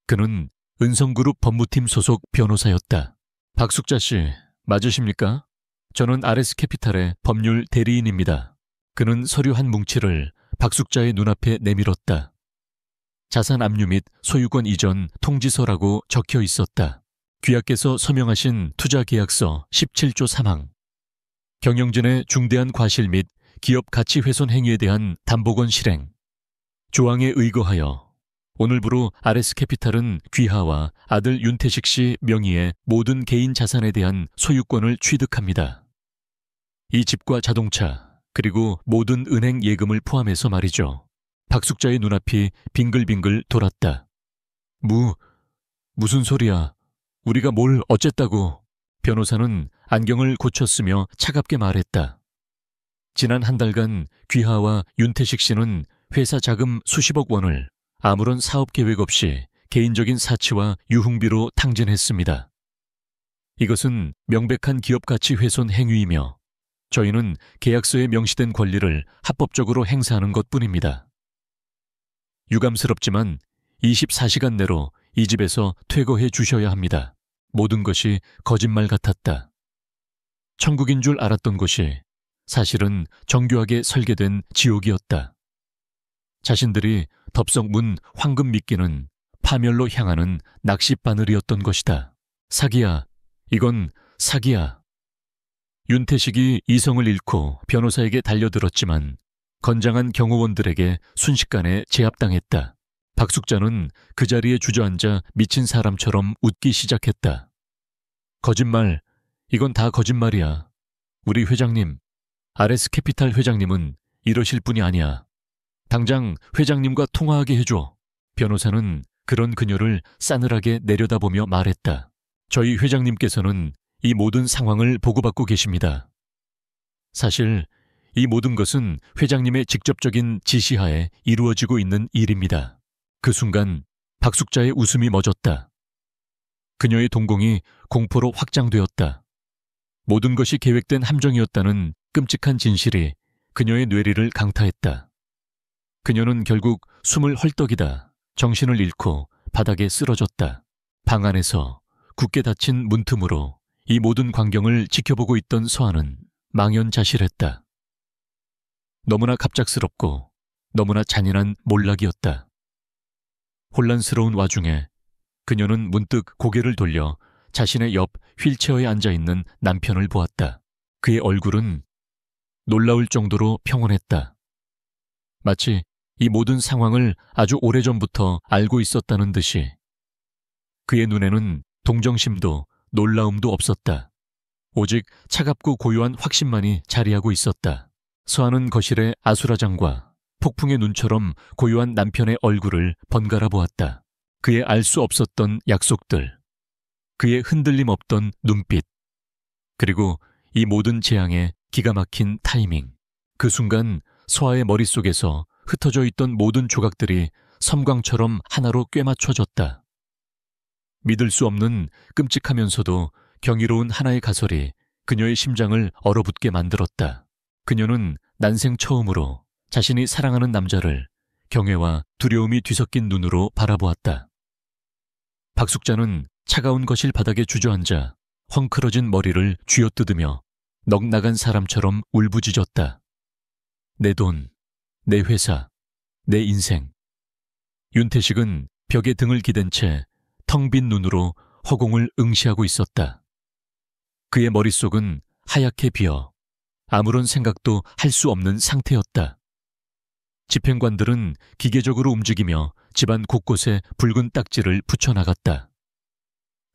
그는 은성그룹 법무팀 소속 변호사였다. 박숙자 씨, 맞으십니까? 저는 RS 캐피탈의 법률 대리인입니다. 그는 서류 한 뭉치를 박숙자의 눈앞에 내밀었다. 자산 압류 및 소유권 이전 통지서라고 적혀 있었다. 귀하께서 서명하신 투자계약서 17조 3항. 경영진의 중대한 과실 및 기업 가치 훼손 행위에 대한 담보권 실행. 조항에 의거하여 오늘부로 RS 캐피탈은 귀하와 아들 윤태식 씨 명의의 모든 개인 자산에 대한 소유권을 취득합니다. 이 집과 자동차, 그리고 모든 은행 예금을 포함해서 말이죠. 박숙자의 눈앞이 빙글빙글 돌았다. 무슨 소리야? 우리가 뭘 어쨌다고? 변호사는 안경을 고쳤으며 차갑게 말했다. 지난 한 달간 귀하와 윤태식 씨는 회사 자금 수십억 원을 아무런 사업 계획 없이 개인적인 사치와 유흥비로 탕진했습니다. 이것은 명백한 기업 가치 훼손 행위이며 저희는 계약서에 명시된 권리를 합법적으로 행사하는 것뿐입니다. 유감스럽지만 24시간 내로 이 집에서 퇴거해 주셔야 합니다. 모든 것이 거짓말 같았다. 천국인 줄 알았던 곳이 사실은 정교하게 설계된 지옥이었다. 자신들이 덥석 문 황금 미끼는 파멸로 향하는 낚싯바늘이었던 것이다. 사기야. 이건 사기야. 윤태식이 이성을 잃고 변호사에게 달려들었지만 건장한 경호원들에게 순식간에 제압당했다. 박숙자는 그 자리에 주저앉아 미친 사람처럼 웃기 시작했다. 거짓말, 이건 다 거짓말이야. 우리 회장님, RS 캐피탈 회장님은 이러실 분이 아니야. 당장 회장님과 통화하게 해줘. 변호사는 그런 그녀를 싸늘하게 내려다보며 말했다. 저희 회장님께서는 이 모든 상황을 보고받고 계십니다. 사실 이 모든 것은 회장님의 직접적인 지시하에 이루어지고 있는 일입니다. 그 순간 박숙자의 웃음이 멎었다. 그녀의 동공이 공포로 확장되었다. 모든 것이 계획된 함정이었다는 끔찍한 진실이 그녀의 뇌리를 강타했다. 그녀는 결국 숨을 헐떡이다 정신을 잃고 바닥에 쓰러졌다. 방 안에서 굳게 닫힌 문틈으로 이 모든 광경을 지켜보고 있던 서한은 망연자실했다. 너무나 갑작스럽고 너무나 잔인한 몰락이었다. 혼란스러운 와중에 그녀는 문득 고개를 돌려 자신의 옆 휠체어에 앉아있는 남편을 보았다. 그의 얼굴은 놀라울 정도로 평온했다. 마치 이 모든 상황을 아주 오래전부터 알고 있었다는 듯이 그의 눈에는 동정심도 놀라움도 없었다. 오직 차갑고 고요한 확신만이 자리하고 있었다. 서하는 거실의 아수라장과 폭풍의 눈처럼 고요한 남편의 얼굴을 번갈아 보았다. 그의 알 수 없었던 약속들, 그의 흔들림 없던 눈빛, 그리고 이 모든 재앙의 기가 막힌 타이밍. 그 순간 서하의 머릿속에서 흩어져 있던 모든 조각들이 섬광처럼 하나로 꿰맞춰졌다. 믿을 수 없는 끔찍하면서도 경이로운 하나의 가설이 그녀의 심장을 얼어붙게 만들었다. 그녀는 난생 처음으로 자신이 사랑하는 남자를 경외와 두려움이 뒤섞인 눈으로 바라보았다. 박숙자는 차가운 거실 바닥에 주저앉아 헝클어진 머리를 쥐어뜯으며 넋나간 사람처럼 울부짖었다. 내 돈, 내 회사, 내 인생. 윤태식은 벽에 등을 기댄 채 텅 빈 눈으로 허공을 응시하고 있었다. 그의 머릿속은 하얗게 비어 아무런 생각도 할 수 없는 상태였다. 집행관들은 기계적으로 움직이며 집안 곳곳에 붉은 딱지를 붙여나갔다.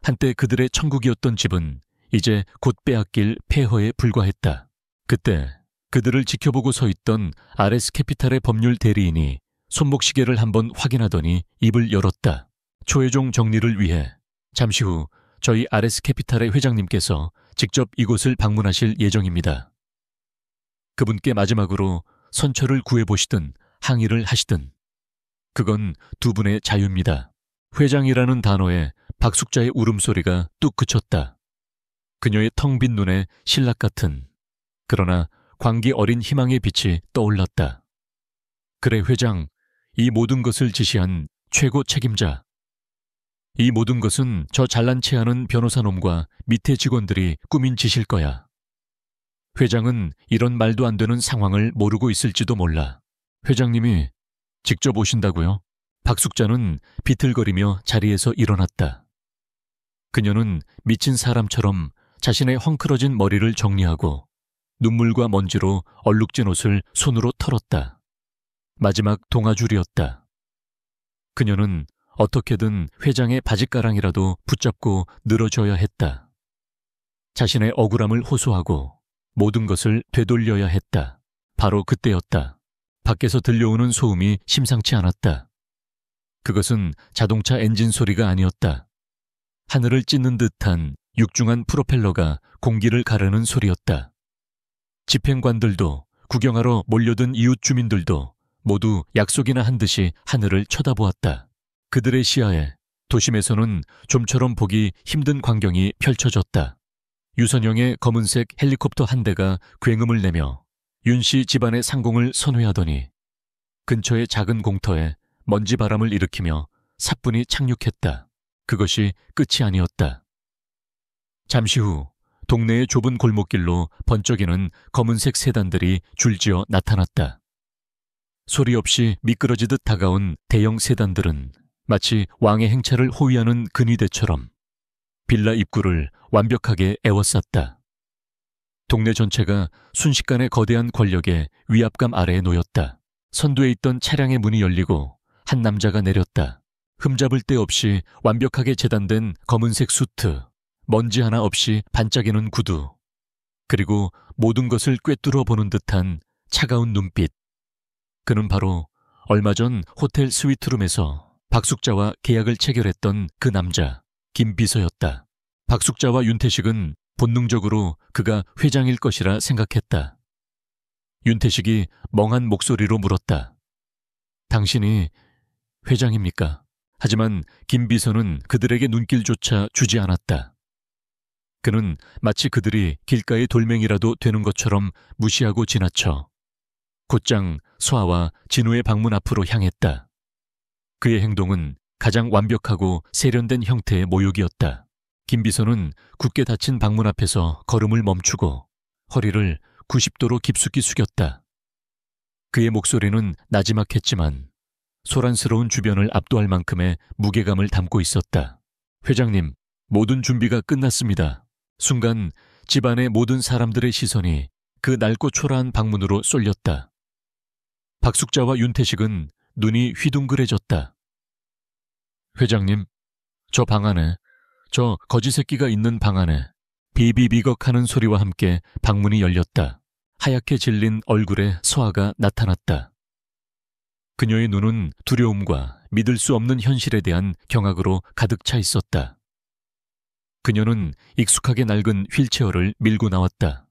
한때 그들의 천국이었던 집은 이제 곧 빼앗길 폐허에 불과했다. 그때 그들을 지켜보고 서 있던 RS 캐피탈의 법률 대리인이 손목시계를 한번 확인하더니 입을 열었다. 초회종 정리를 위해 잠시 후 저희 RS 캐피탈의 회장님께서 직접 이곳을 방문하실 예정입니다. 그분께 마지막으로 선처를 구해보시든 항의를 하시든 그건 두 분의 자유입니다. 회장이라는 단어에 박숙자의 울음소리가 뚝 그쳤다. 그녀의 텅 빈 눈에 신락 같은 그러나 광기 어린 희망의 빛이 떠올랐다. 그래 회장, 이 모든 것을 지시한 최고 책임자. 이 모든 것은 저 잘난 체하는 변호사놈과 밑에 직원들이 꾸민 짓일 거야. 회장은 이런 말도 안 되는 상황을 모르고 있을지도 몰라. 회장님이 직접 오신다고요? 박숙자는 비틀거리며 자리에서 일어났다. 그녀는 미친 사람처럼 자신의 헝클어진 머리를 정리하고 눈물과 먼지로 얼룩진 옷을 손으로 털었다. 마지막 동아줄이었다. 그녀는 어떻게든 회장의 바짓가랑이라도 붙잡고 늘어져야 했다. 자신의 억울함을 호소하고 모든 것을 되돌려야 했다. 바로 그때였다. 밖에서 들려오는 소음이 심상치 않았다. 그것은 자동차 엔진 소리가 아니었다. 하늘을 찢는 듯한 육중한 프로펠러가 공기를 가르는 소리였다. 집행관들도 구경하러 몰려든 이웃 주민들도 모두 약속이나 한 듯이 하늘을 쳐다보았다. 그들의 시야에 도심에서는 좀처럼 보기 힘든 광경이 펼쳐졌다. 유선형의 검은색 헬리콥터 한 대가 굉음을 내며 윤씨 집안의 상공을 선회하더니 근처의 작은 공터에 먼지 바람을 일으키며 사뿐히 착륙했다. 그것이 끝이 아니었다. 잠시 후 동네의 좁은 골목길로 번쩍이는 검은색 세단들이 줄지어 나타났다. 소리 없이 미끄러지듯 다가온 대형 세단들은 마치 왕의 행차를 호위하는 근위대처럼 빌라 입구를 완벽하게 에워쌌다. 동네 전체가 순식간에 거대한 권력의 위압감 아래에 놓였다. 선두에 있던 차량의 문이 열리고 한 남자가 내렸다. 흠잡을 데 없이 완벽하게 재단된 검은색 수트, 먼지 하나 없이 반짝이는 구두, 그리고 모든 것을 꿰뚫어 보는 듯한 차가운 눈빛. 그는 바로 얼마 전 호텔 스위트룸에서 박숙자와 계약을 체결했던 그 남자, 김비서였다. 박숙자와 윤태식은 본능적으로 그가 회장일 것이라 생각했다. 윤태식이 멍한 목소리로 물었다. 당신이 회장입니까? 하지만 김비서는 그들에게 눈길조차 주지 않았다. 그는 마치 그들이 길가의 돌멩이라도 되는 것처럼 무시하고 지나쳐 곧장 서하와 진우의 방문 앞으로 향했다. 그의 행동은 가장 완벽하고 세련된 형태의 모욕이었다. 김비서는 굳게 닫힌 방문 앞에서 걸음을 멈추고 허리를 90도로 깊숙이 숙였다. 그의 목소리는 나지막했지만 소란스러운 주변을 압도할 만큼의 무게감을 담고 있었다. 회장님, 모든 준비가 끝났습니다. 순간 집안의 모든 사람들의 시선이 그 낡고 초라한 방문으로 쏠렸다. 박숙자와 윤태식은 눈이 휘둥그레졌다. 회장님, 저 방 안에, 저 거지 새끼가 있는 방 안에 비비비걱하는 소리와 함께 방문이 열렸다. 하얗게 질린 얼굴에 서아가 나타났다. 그녀의 눈은 두려움과 믿을 수 없는 현실에 대한 경악으로 가득 차 있었다. 그녀는 익숙하게 낡은 휠체어를 밀고 나왔다.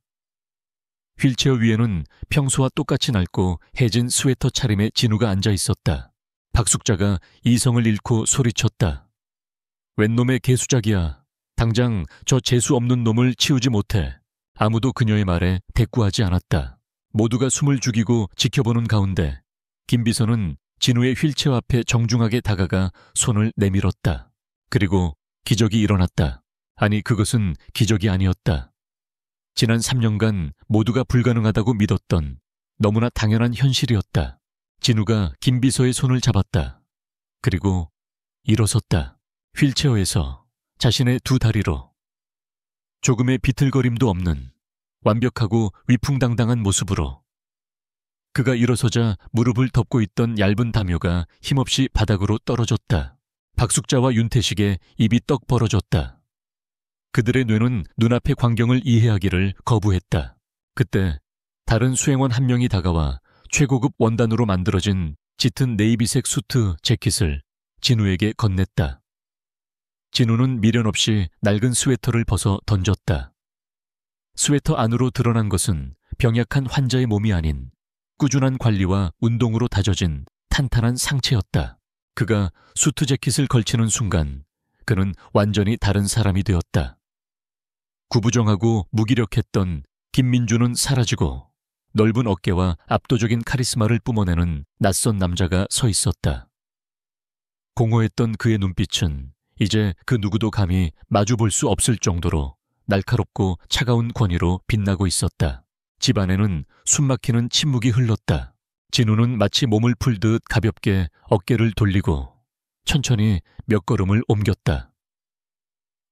휠체어 위에는 평소와 똑같이 낡고 해진 스웨터 차림의 진우가 앉아 있었다. 박숙자가 이성을 잃고 소리쳤다. 웬 놈의 개수작이야. 당장 저 재수 없는 놈을 치우지 못해. 아무도 그녀의 말에 대꾸하지 않았다. 모두가 숨을 죽이고 지켜보는 가운데 김비서는 진우의 휠체어 앞에 정중하게 다가가 손을 내밀었다. 그리고 기적이 일어났다. 아니, 그것은 기적이 아니었다. 지난 3년간 모두가 불가능하다고 믿었던 너무나 당연한 현실이었다. 진우가 김비서의 손을 잡았다. 그리고 일어섰다. 휠체어에서 자신의 두 다리로. 조금의 비틀거림도 없는 완벽하고 위풍당당한 모습으로. 그가 일어서자 무릎을 덮고 있던 얇은 담요가 힘없이 바닥으로 떨어졌다. 박숙자와 윤태식의 입이 떡 벌어졌다. 그들의 뇌는 눈앞의 광경을 이해하기를 거부했다. 그때 다른 수행원 한 명이 다가와 최고급 원단으로 만들어진 짙은 네이비색 수트 재킷을 진우에게 건넸다. 진우는 미련 없이 낡은 스웨터를 벗어 던졌다. 스웨터 안으로 드러난 것은 병약한 환자의 몸이 아닌 꾸준한 관리와 운동으로 다져진 탄탄한 상체였다. 그가 수트 재킷을 걸치는 순간 그는 완전히 다른 사람이 되었다. 구부정하고 무기력했던 김민주는 사라지고 넓은 어깨와 압도적인 카리스마를 뿜어내는 낯선 남자가 서 있었다. 공허했던 그의 눈빛은 이제 그 누구도 감히 마주볼 수 없을 정도로 날카롭고 차가운 권위로 빛나고 있었다. 집안에는 숨막히는 침묵이 흘렀다. 진우는 마치 몸을 풀듯 가볍게 어깨를 돌리고 천천히 몇 걸음을 옮겼다.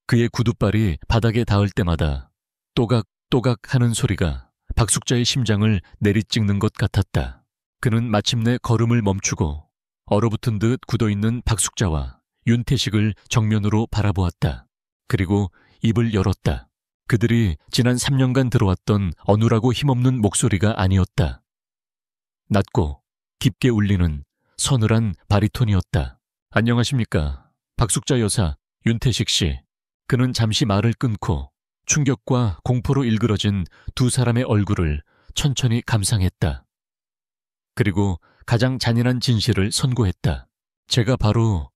그의 구두발이 바닥에 닿을 때마다 또각또각 하는 소리가 박숙자의 심장을 내리찍는 것 같았다. 그는 마침내 걸음을 멈추고 얼어붙은 듯 굳어있는 박숙자와 윤태식을 정면으로 바라보았다. 그리고 입을 열었다. 그들이 지난 3년간 들어왔던 어눌하고 힘없는 목소리가 아니었다. 낮고 깊게 울리는 서늘한 바리톤이었다. 안녕하십니까. 박숙자 여사 윤태식 씨. 그는 잠시 말을 끊고 충격과 공포로 일그러진 두 사람의 얼굴을 천천히 감상했다. 그리고 가장 잔인한 진실을 선고했다. 제가 바로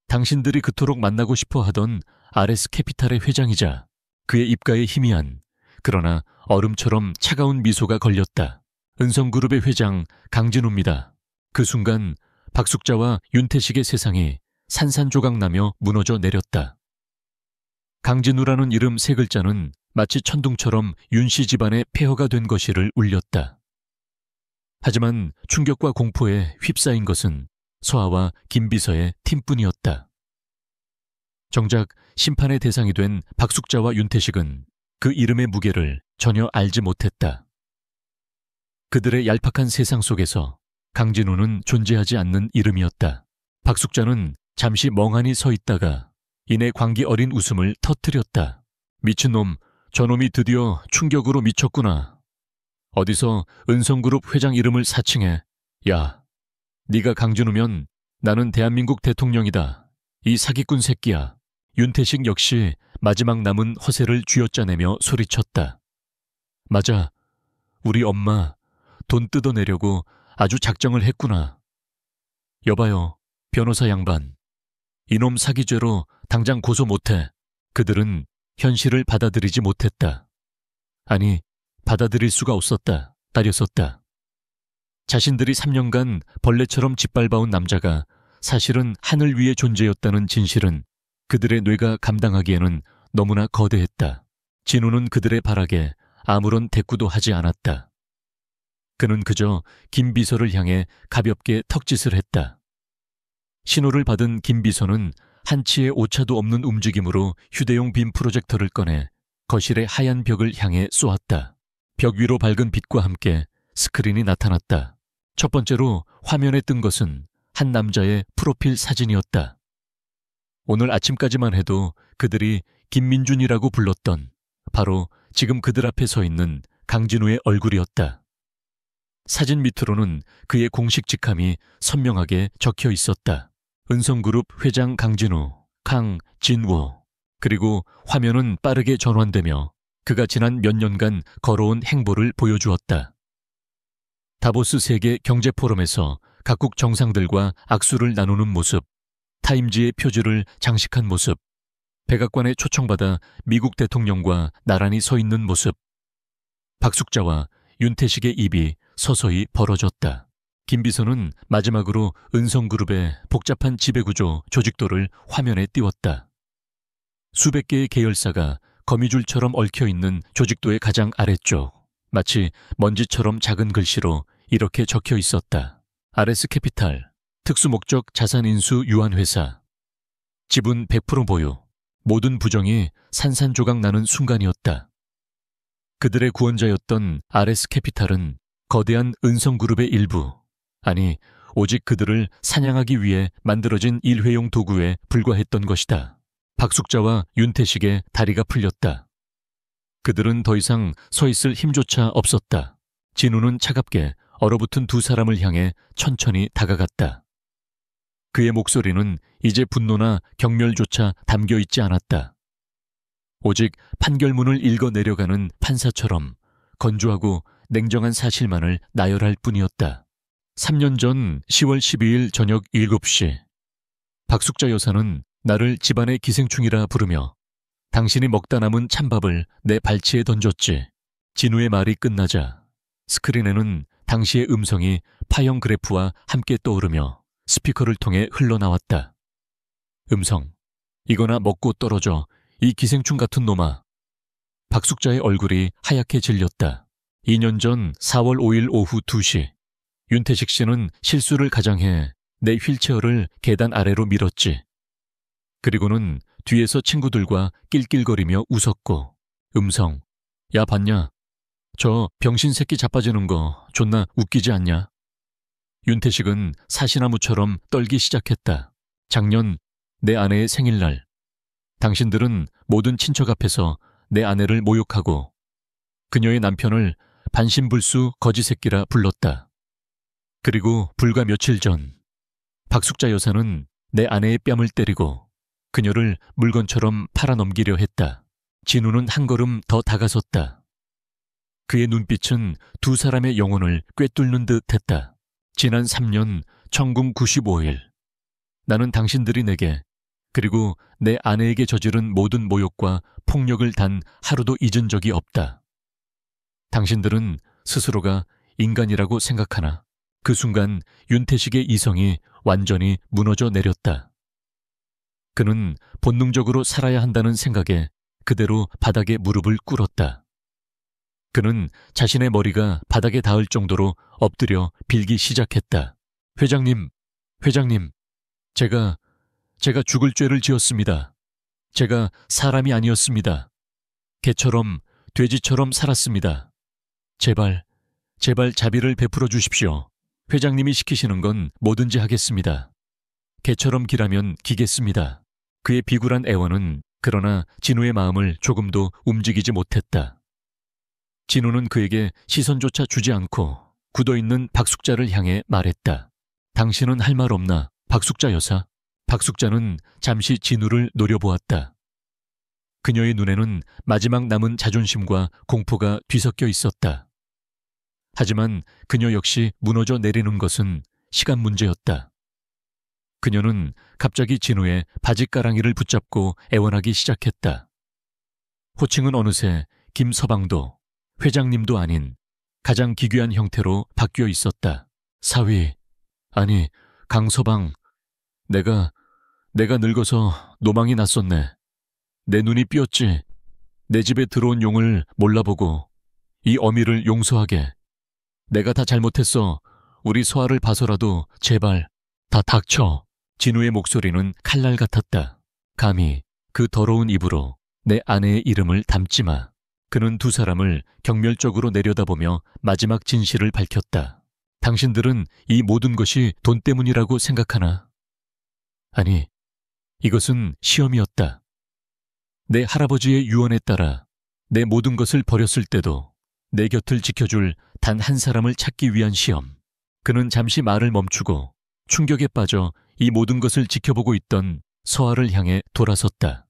당신들이 그토록 만나고 싶어 하던 RS 캐피탈의 회장이자 그의 입가에 희미한 그러나 얼음처럼 차가운 미소가 걸렸다. 은성그룹의 회장 강진우입니다. 그 순간 박숙자와 윤태식의 세상이 산산조각나며 무너져 내렸다. 강진우라는 이름 세 글자는 마치 천둥처럼 윤씨 집안의 폐허가 된 것이를 울렸다. 하지만 충격과 공포에 휩싸인 것은 서아와 김비서의 팀뿐이었다. 정작 심판의 대상이 된 박숙자와 윤태식은 그 이름의 무게를 전혀 알지 못했다. 그들의 얄팍한 세상 속에서 강진우는 존재하지 않는 이름이었다. 박숙자는 잠시 멍하니 서 있다가 이내 광기 어린 웃음을 터뜨렸다. 미친놈, 저놈이 드디어 충격으로 미쳤구나. 어디서 은성그룹 회장 이름을 사칭해. 야, 네가 강진우면 나는 대한민국 대통령이다. 이 사기꾼 새끼야. 윤태식 역시 마지막 남은 허세를 쥐어짜내며 소리쳤다. 맞아. 우리 엄마 돈 뜯어내려고 아주 작정을 했구나. 여봐요, 변호사 양반. 이놈 사기죄로 당장 고소 못해. 그들은 현실을 받아들이지 못했다. 아니, 받아들일 수가 없었다. 따렸었다. 자신들이 3년간 벌레처럼 짓밟아온 남자가 사실은 하늘 위의 존재였다는 진실은 그들의 뇌가 감당하기에는 너무나 거대했다. 진우는 그들의 발악에 아무런 대꾸도 하지 않았다. 그는 그저 김비서를 향해 가볍게 턱짓을 했다. 신호를 받은 김비서는 한치의 오차도 없는 움직임으로 휴대용 빔 프로젝터를 꺼내 거실의 하얀 벽을 향해 쏘았다. 벽 위로 밝은 빛과 함께 스크린이 나타났다. 첫 번째로 화면에 뜬 것은 한 남자의 프로필 사진이었다. 오늘 아침까지만 해도 그들이 김민준이라고 불렀던 바로 지금 그들 앞에 서 있는 강진우의 얼굴이었다. 사진 밑으로는 그의 공식 직함이 선명하게 적혀 있었다. 은성그룹 회장 강진우, 강진우. 그리고 화면은 빠르게 전환되며 그가 지난 몇 년간 걸어온 행보를 보여주었다. 다보스 세계 경제포럼에서 각국 정상들과 악수를 나누는 모습, 타임지의 표지를 장식한 모습, 백악관에 초청받아 미국 대통령과 나란히 서 있는 모습. 박숙자와 윤태식의 입이 서서히 벌어졌다. 김비서는 마지막으로 은성그룹의 복잡한 지배구조, 조직도를 화면에 띄웠다. 수백 개의 계열사가 거미줄처럼 얽혀있는 조직도의 가장 아래쪽, 마치 먼지처럼 작은 글씨로 이렇게 적혀 있었다. RS캐피탈, 특수목적 자산인수 유한회사. 지분 100% 보유. 모든 부정이 산산조각 나는 순간이었다. 그들의 구원자였던 RS캐피탈은 거대한 은성그룹의 일부, 아니 오직 그들을 사냥하기 위해 만들어진 일회용 도구에 불과했던 것이다. 박숙자와 윤태식의 다리가 풀렸다. 그들은 더 이상 서 있을 힘조차 없었다. 진우는 차갑게 얼어붙은 두 사람을 향해 천천히 다가갔다. 그의 목소리는 이제 분노나 경멸조차 담겨 있지 않았다. 오직 판결문을 읽어 내려가는 판사처럼 건조하고 냉정한 사실만을 나열할 뿐이었다. 3년 전 10월 12일 저녁 7시, 박숙자 여사는 나를 집안의 기생충이라 부르며 당신이 먹다 남은 찬밥을 내 발치에 던졌지. 진우의 말이 끝나자 스크린에는 당시의 음성이 파형 그래프와 함께 떠오르며 스피커를 통해 흘러나왔다. 음성. 이거나 먹고 떨어져, 이 기생충 같은 놈아. 박숙자의 얼굴이 하얗게 질렸다. 2년 전 4월 5일 오후 2시, 윤태식 씨는 실수를 가장해 내 휠체어를 계단 아래로 밀었지. 그리고는 뒤에서 친구들과 낄낄거리며 웃었고, 음성. 야, 봤냐? 저 병신 새끼 자빠지는 거 존나 웃기지 않냐? 윤태식은 사시나무처럼 떨기 시작했다. 작년 내 아내의 생일날, 당신들은 모든 친척 앞에서 내 아내를 모욕하고 그녀의 남편을 반신불수 거지새끼라 불렀다. 그리고 불과 며칠 전, 박숙자 여사는 내 아내의 뺨을 때리고 그녀를 물건처럼 팔아넘기려 했다. 진우는 한 걸음 더 다가섰다. 그의 눈빛은 두 사람의 영혼을 꿰뚫는 듯 했다. 지난 3년 청궁 95일, 나는 당신들이 내게, 그리고 내 아내에게 저지른 모든 모욕과 폭력을 단 하루도 잊은 적이 없다. 당신들은 스스로가 인간이라고 생각하나? 그 순간 윤태식의 이성이 완전히 무너져 내렸다. 그는 본능적으로 살아야 한다는 생각에 그대로 바닥에 무릎을 꿇었다. 그는 자신의 머리가 바닥에 닿을 정도로 엎드려 빌기 시작했다. 회장님, 제가 죽을 죄를 지었습니다. 제가 사람이 아니었습니다. 개처럼, 돼지처럼 살았습니다. 제발 자비를 베풀어 주십시오. 회장님이 시키시는 건 뭐든지 하겠습니다. 개처럼 기라면 기겠습니다. 그의 비굴한 애원은 그러나 진우의 마음을 조금도 움직이지 못했다. 진우는 그에게 시선조차 주지 않고 굳어있는 박숙자를 향해 말했다. 당신은 할 말 없나, 박숙자 여사? 박숙자는 잠시 진우를 노려보았다. 그녀의 눈에는 마지막 남은 자존심과 공포가 뒤섞여 있었다. 하지만 그녀 역시 무너져 내리는 것은 시간 문제였다. 그녀는 갑자기 진우의 바지가랑이를 붙잡고 애원하기 시작했다. 호칭은 어느새 김서방도 회장님도 아닌 가장 기괴한 형태로 바뀌어 있었다. 사위, 아니 강서방, 내가 늙어서 노망이 났었네. 내 눈이 삐었지. 내 집에 들어온 용을 몰라보고 이 어미를 용서하게. 내가 다 잘못했어. 우리 서아를 봐서라도 제발 다 닥쳐. 진우의 목소리는 칼날 같았다. 감히 그 더러운 입으로 내 아내의 이름을 담지 마. 그는 두 사람을 경멸적으로 내려다보며 마지막 진실을 밝혔다. 당신들은 이 모든 것이 돈 때문이라고 생각하나? 아니, 이것은 시험이었다. 내 할아버지의 유언에 따라 내 모든 것을 버렸을 때도 내 곁을 지켜줄 단 한 사람을 찾기 위한 시험. 그는 잠시 말을 멈추고 충격에 빠져 이 모든 것을 지켜보고 있던 서아를 향해 돌아섰다.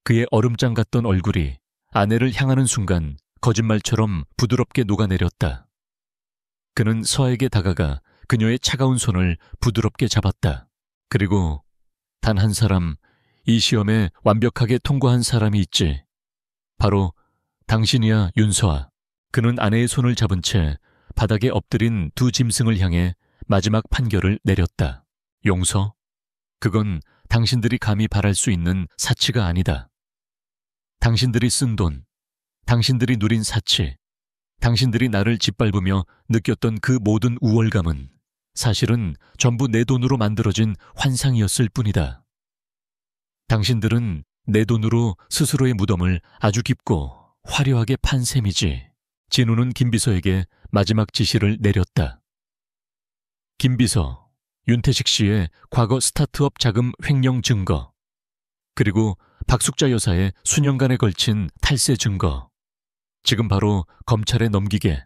그의 얼음장 같던 얼굴이 아내를 향하는 순간 거짓말처럼 부드럽게 녹아내렸다. 그는 서아에게 다가가 그녀의 차가운 손을 부드럽게 잡았다. 그리고 단 한 사람, 이 시험에 완벽하게 통과한 사람이 있지. 바로 당신이야, 윤서아. 그는 아내의 손을 잡은 채 바닥에 엎드린 두 짐승을 향해 마지막 판결을 내렸다. 용서? 그건 당신들이 감히 바랄 수 있는 사치가 아니다. 당신들이 쓴 돈, 당신들이 누린 사치, 당신들이 나를 짓밟으며 느꼈던 그 모든 우월감은 사실은 전부 내 돈으로 만들어진 환상이었을 뿐이다. 당신들은 내 돈으로 스스로의 무덤을 아주 깊고 화려하게 판 셈이지. 진우는 김비서에게 마지막 지시를 내렸다. 김비서, 윤태식 씨의 과거 스타트업 자금 횡령 증거, 그리고 박숙자 여사의 수년간에 걸친 탈세 증거, 지금 바로 검찰에 넘기게.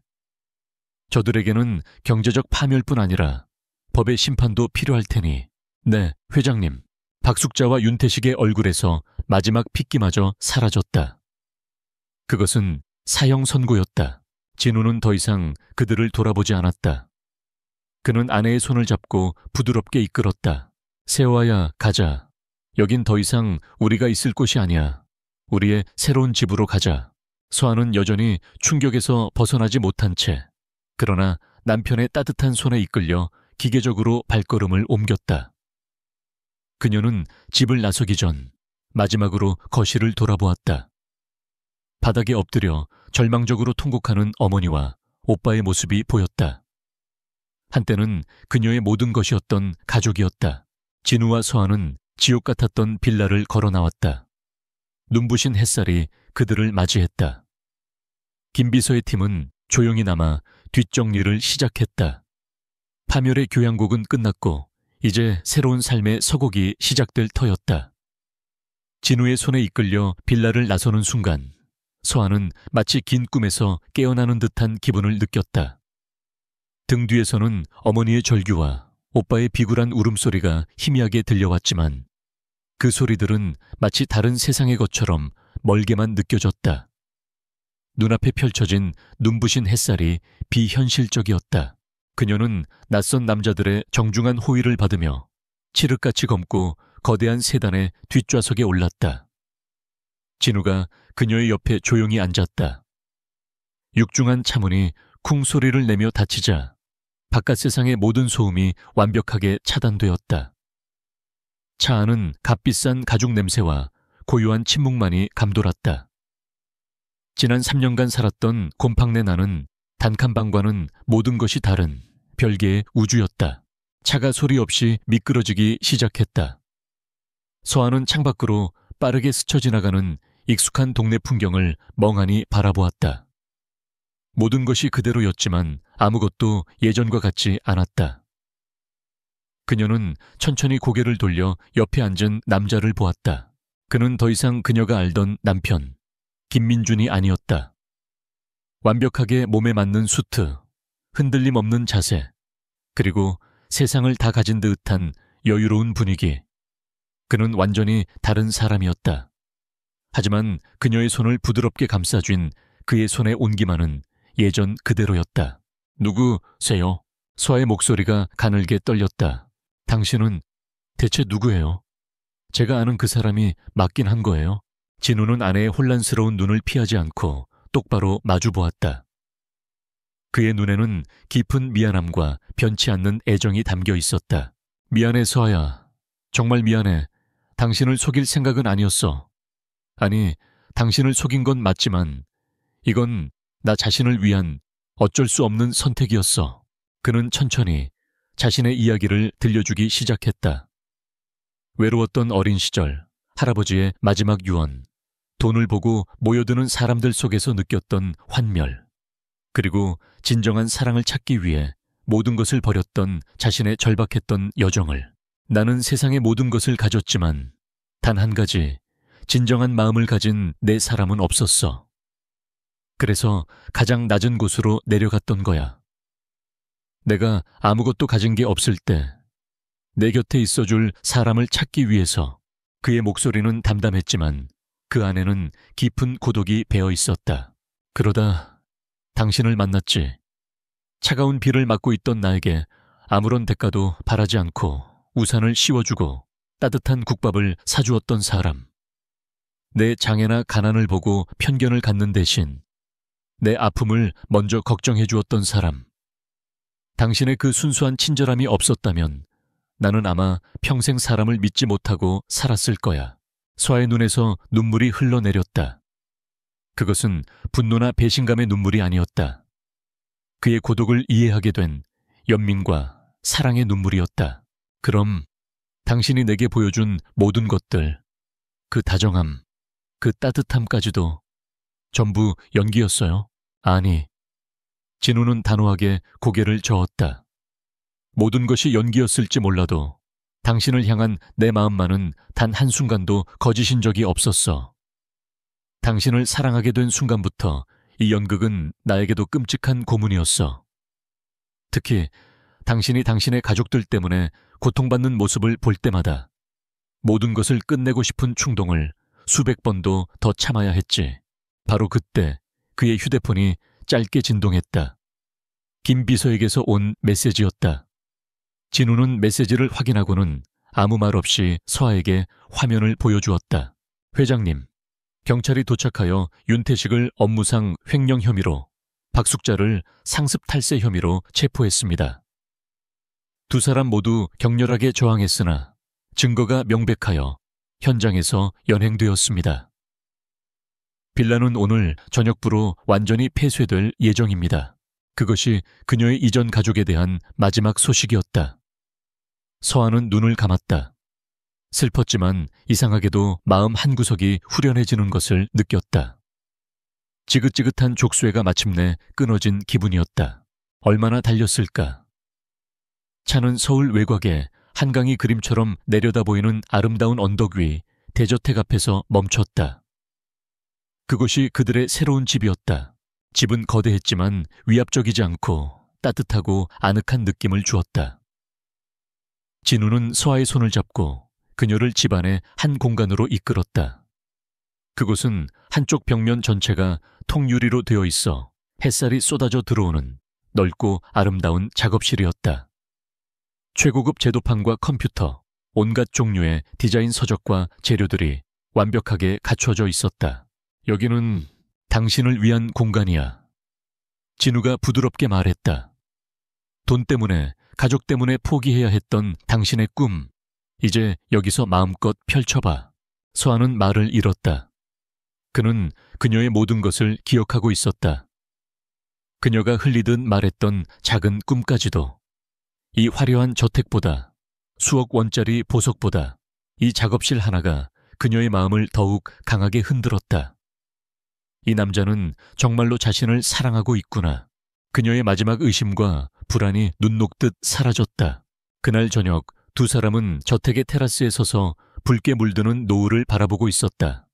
저들에게는 경제적 파멸뿐 아니라 법의 심판도 필요할 테니. 네, 회장님. 박숙자와 윤태식의 얼굴에서 마지막 핏기마저 사라졌다. 그것은 사형 선고였다. 진우는 더 이상 그들을 돌아보지 않았다. 그는 아내의 손을 잡고 부드럽게 이끌었다. 세호아야, 가자. 여긴 더 이상 우리가 있을 곳이 아니야. 우리의 새로운 집으로 가자. 서아는 여전히 충격에서 벗어나지 못한 채, 그러나 남편의 따뜻한 손에 이끌려 기계적으로 발걸음을 옮겼다. 그녀는 집을 나서기 전 마지막으로 거실을 돌아보았다. 바닥에 엎드려 절망적으로 통곡하는 어머니와 오빠의 모습이 보였다. 한때는 그녀의 모든 것이었던 가족이었다. 진우와 서아는 지옥 같았던 빌라를 걸어 나왔다. 눈부신 햇살이 그들을 맞이했다. 김비서의 팀은 조용히 남아 뒷정리를 시작했다. 파멸의 교향곡은 끝났고 이제 새로운 삶의 서곡이 시작될 터였다. 진우의 손에 이끌려 빌라를 나서는 순간 서아는 마치 긴 꿈에서 깨어나는 듯한 기분을 느꼈다. 등 뒤에서는 어머니의 절규와 오빠의 비굴한 울음소리가 희미하게 들려왔지만 그 소리들은 마치 다른 세상의 것처럼 멀게만 느껴졌다. 눈앞에 펼쳐진 눈부신 햇살이 비현실적이었다. 그녀는 낯선 남자들의 정중한 호의를 받으며 칠흑같이 검고 거대한 세단의 뒷좌석에 올랐다. 진우가 그녀의 옆에 조용히 앉았다. 육중한 차문이 쿵 소리를 내며 닫히자 바깥 세상의 모든 소음이 완벽하게 차단되었다. 차 안은 값비싼 가죽 냄새와 고요한 침묵만이 감돌았다. 지난 3년간 살았던 곰팡내 나는 단칸방과는 모든 것이 다른 별개의 우주였다. 차가 소리 없이 미끄러지기 시작했다. 서아는 창밖으로 빠르게 스쳐 지나가는 익숙한 동네 풍경을 멍하니 바라보았다. 모든 것이 그대로였지만 아무것도 예전과 같지 않았다. 그녀는 천천히 고개를 돌려 옆에 앉은 남자를 보았다. 그는 더 이상 그녀가 알던 남편, 김민준이 아니었다. 완벽하게 몸에 맞는 수트, 흔들림 없는 자세, 그리고 세상을 다 가진 듯한 여유로운 분위기. 그는 완전히 다른 사람이었다. 하지만 그녀의 손을 부드럽게 감싸쥔 그의 손의 온기만은 예전 그대로였다. 누구세요? 서아의 목소리가 가늘게 떨렸다. 당신은 대체 누구예요? 제가 아는 그 사람이 맞긴 한 거예요? 진우는 아내의 혼란스러운 눈을 피하지 않고 똑바로 마주보았다. 그의 눈에는 깊은 미안함과 변치 않는 애정이 담겨 있었다. 미안해, 서아야. 정말 미안해. 당신을 속일 생각은 아니었어. 아니, 당신을 속인 건 맞지만 이건 나 자신을 위한 어쩔 수 없는 선택이었어. 그는 천천히 자신의 이야기를 들려주기 시작했다. 외로웠던 어린 시절, 할아버지의 마지막 유언, 돈을 보고 모여드는 사람들 속에서 느꼈던 환멸, 그리고 진정한 사랑을 찾기 위해 모든 것을 버렸던 자신의 절박했던 여정을. 나는 세상의 모든 것을 가졌지만 단 한 가지 진정한 마음을 가진 내 사람은 없었어. 그래서 가장 낮은 곳으로 내려갔던 거야. 내가 아무것도 가진 게 없을 때 내 곁에 있어줄 사람을 찾기 위해서. 그의 목소리는 담담했지만 그 안에는 깊은 고독이 배어 있었다. 그러다 당신을 만났지. 차가운 비를 맞고 있던 나에게 아무런 대가도 바라지 않고 우산을 씌워주고 따뜻한 국밥을 사주었던 사람. 내 장애나 가난을 보고 편견을 갖는 대신 내 아픔을 먼저 걱정해 주었던 사람. 당신의 그 순수한 친절함이 없었다면 나는 아마 평생 사람을 믿지 못하고 살았을 거야. 서아의 눈에서 눈물이 흘러내렸다. 그것은 분노나 배신감의 눈물이 아니었다. 그의 고독을 이해하게 된 연민과 사랑의 눈물이었다. 그럼 당신이 내게 보여준 모든 것들, 그 다정함, 그 따뜻함까지도 전부 연기였어요? 아니. 진우는 단호하게 고개를 저었다. 모든 것이 연기였을지 몰라도 당신을 향한 내 마음만은 단 한순간도 거짓인 적이 없었어. 당신을 사랑하게 된 순간부터 이 연극은 나에게도 끔찍한 고문이었어. 특히 당신이 당신의 가족들 때문에 고통받는 모습을 볼 때마다 모든 것을 끝내고 싶은 충동을 수백 번도 더 참아야 했지. 바로 그때 그의 휴대폰이 짧게 진동했다. 김 비서에게서 온 메시지였다. 진우는 메시지를 확인하고는 아무 말 없이 서아에게 화면을 보여주었다. 회장님, 경찰이 도착하여 윤태식을 업무상 횡령 혐의로, 박숙자를 상습 탈세 혐의로 체포했습니다. 두 사람 모두 격렬하게 저항했으나 증거가 명백하여 현장에서 연행되었습니다. 빌라는 오늘 저녁부로 완전히 폐쇄될 예정입니다. 그것이 그녀의 이전 가족에 대한 마지막 소식이었다. 서아는 눈을 감았다. 슬펐지만 이상하게도 마음 한구석이 후련해지는 것을 느꼈다. 지긋지긋한 족쇄가 마침내 끊어진 기분이었다. 얼마나 달렸을까? 차는 서울 외곽의 한강이 그림처럼 내려다 보이는 아름다운 언덕 위 대저택 앞에서 멈췄다. 그곳이 그들의 새로운 집이었다. 집은 거대했지만 위압적이지 않고 따뜻하고 아늑한 느낌을 주었다. 진우는 서아의 손을 잡고 그녀를 집안의 한 공간으로 이끌었다. 그곳은 한쪽 벽면 전체가 통유리로 되어 있어 햇살이 쏟아져 들어오는 넓고 아름다운 작업실이었다. 최고급 제도판과 컴퓨터, 온갖 종류의 디자인 서적과 재료들이 완벽하게 갖춰져 있었다. 여기는 당신을 위한 공간이야. 진우가 부드럽게 말했다. 돈 때문에, 가족 때문에 포기해야 했던 당신의 꿈, 이제 여기서 마음껏 펼쳐봐. 서아는 말을 잃었다. 그는 그녀의 모든 것을 기억하고 있었다. 그녀가 흘리듯 말했던 작은 꿈까지도. 이 화려한 저택보다, 수억 원짜리 보석보다 이 작업실 하나가 그녀의 마음을 더욱 강하게 흔들었다. 이 남자는 정말로 자신을 사랑하고 있구나. 그녀의 마지막 의심과 불안이 눈 녹듯 사라졌다. 그날 저녁 두 사람은 저택의 테라스에 서서 붉게 물드는 노을을 바라보고 있었다.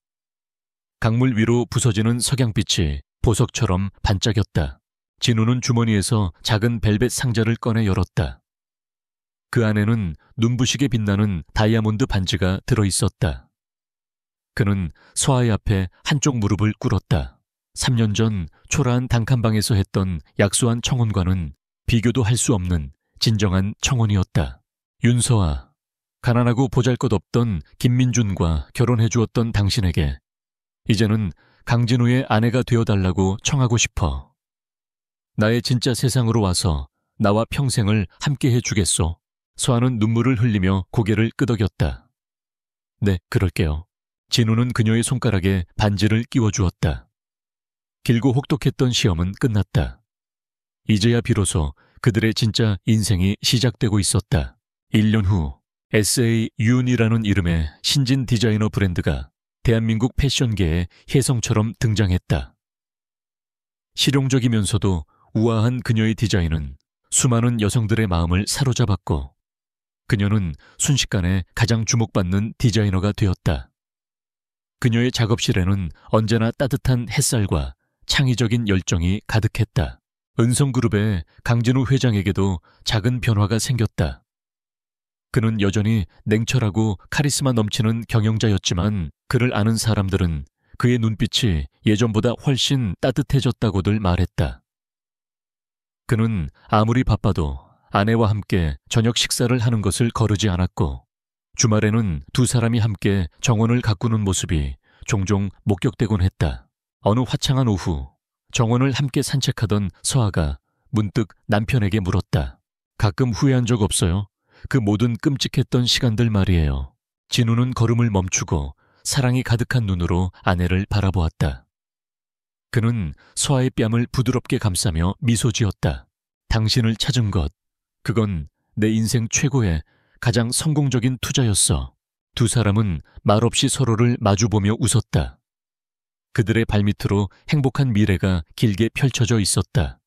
강물 위로 부서지는 석양빛이 보석처럼 반짝였다. 진우는 주머니에서 작은 벨벳 상자를 꺼내 열었다. 그 안에는 눈부시게 빛나는 다이아몬드 반지가 들어있었다. 그는 서아의 앞에 한쪽 무릎을 꿇었다. 3년 전 초라한 단칸방에서 했던 약소한 청혼과는 비교도 할 수 없는 진정한 청혼이었다. 윤서아, 가난하고 보잘것없던 김민준과 결혼해 주었던 당신에게 이제는 강진우의 아내가 되어달라고 청하고 싶어. 나의 진짜 세상으로 와서 나와 평생을 함께 해주겠소. 서아는 눈물을 흘리며 고개를 끄덕였다. 네, 그럴게요. 진우는 그녀의 손가락에 반지를 끼워주었다. 길고 혹독했던 시험은 끝났다. 이제야 비로소 그들의 진짜 인생이 시작되고 있었다. 1년 후 SA 윤이라는 이름의 신진 디자이너 브랜드가 대한민국 패션계의 혜성처럼 등장했다. 실용적이면서도 우아한 그녀의 디자인은 수많은 여성들의 마음을 사로잡았고 그녀는 순식간에 가장 주목받는 디자이너가 되었다. 그녀의 작업실에는 언제나 따뜻한 햇살과 창의적인 열정이 가득했다. 은성그룹의 강진우 회장에게도 작은 변화가 생겼다. 그는 여전히 냉철하고 카리스마 넘치는 경영자였지만 그를 아는 사람들은 그의 눈빛이 예전보다 훨씬 따뜻해졌다고들 말했다. 그는 아무리 바빠도 아내와 함께 저녁 식사를 하는 것을 거르지 않았고 주말에는 두 사람이 함께 정원을 가꾸는 모습이 종종 목격되곤 했다. 어느 화창한 오후 정원을 함께 산책하던 서아가 문득 남편에게 물었다. 가끔 후회한 적 없어요? 그 모든 끔찍했던 시간들 말이에요. 진우는 걸음을 멈추고 사랑이 가득한 눈으로 아내를 바라보았다. 그는 서아의 뺨을 부드럽게 감싸며 미소 지었다. 당신을 찾은 것, 그건 내 인생 최고의 가장 성공적인 투자였어. 두 사람은 말없이 서로를 마주보며 웃었다. 그들의 발밑으로 행복한 미래가 길게 펼쳐져 있었다.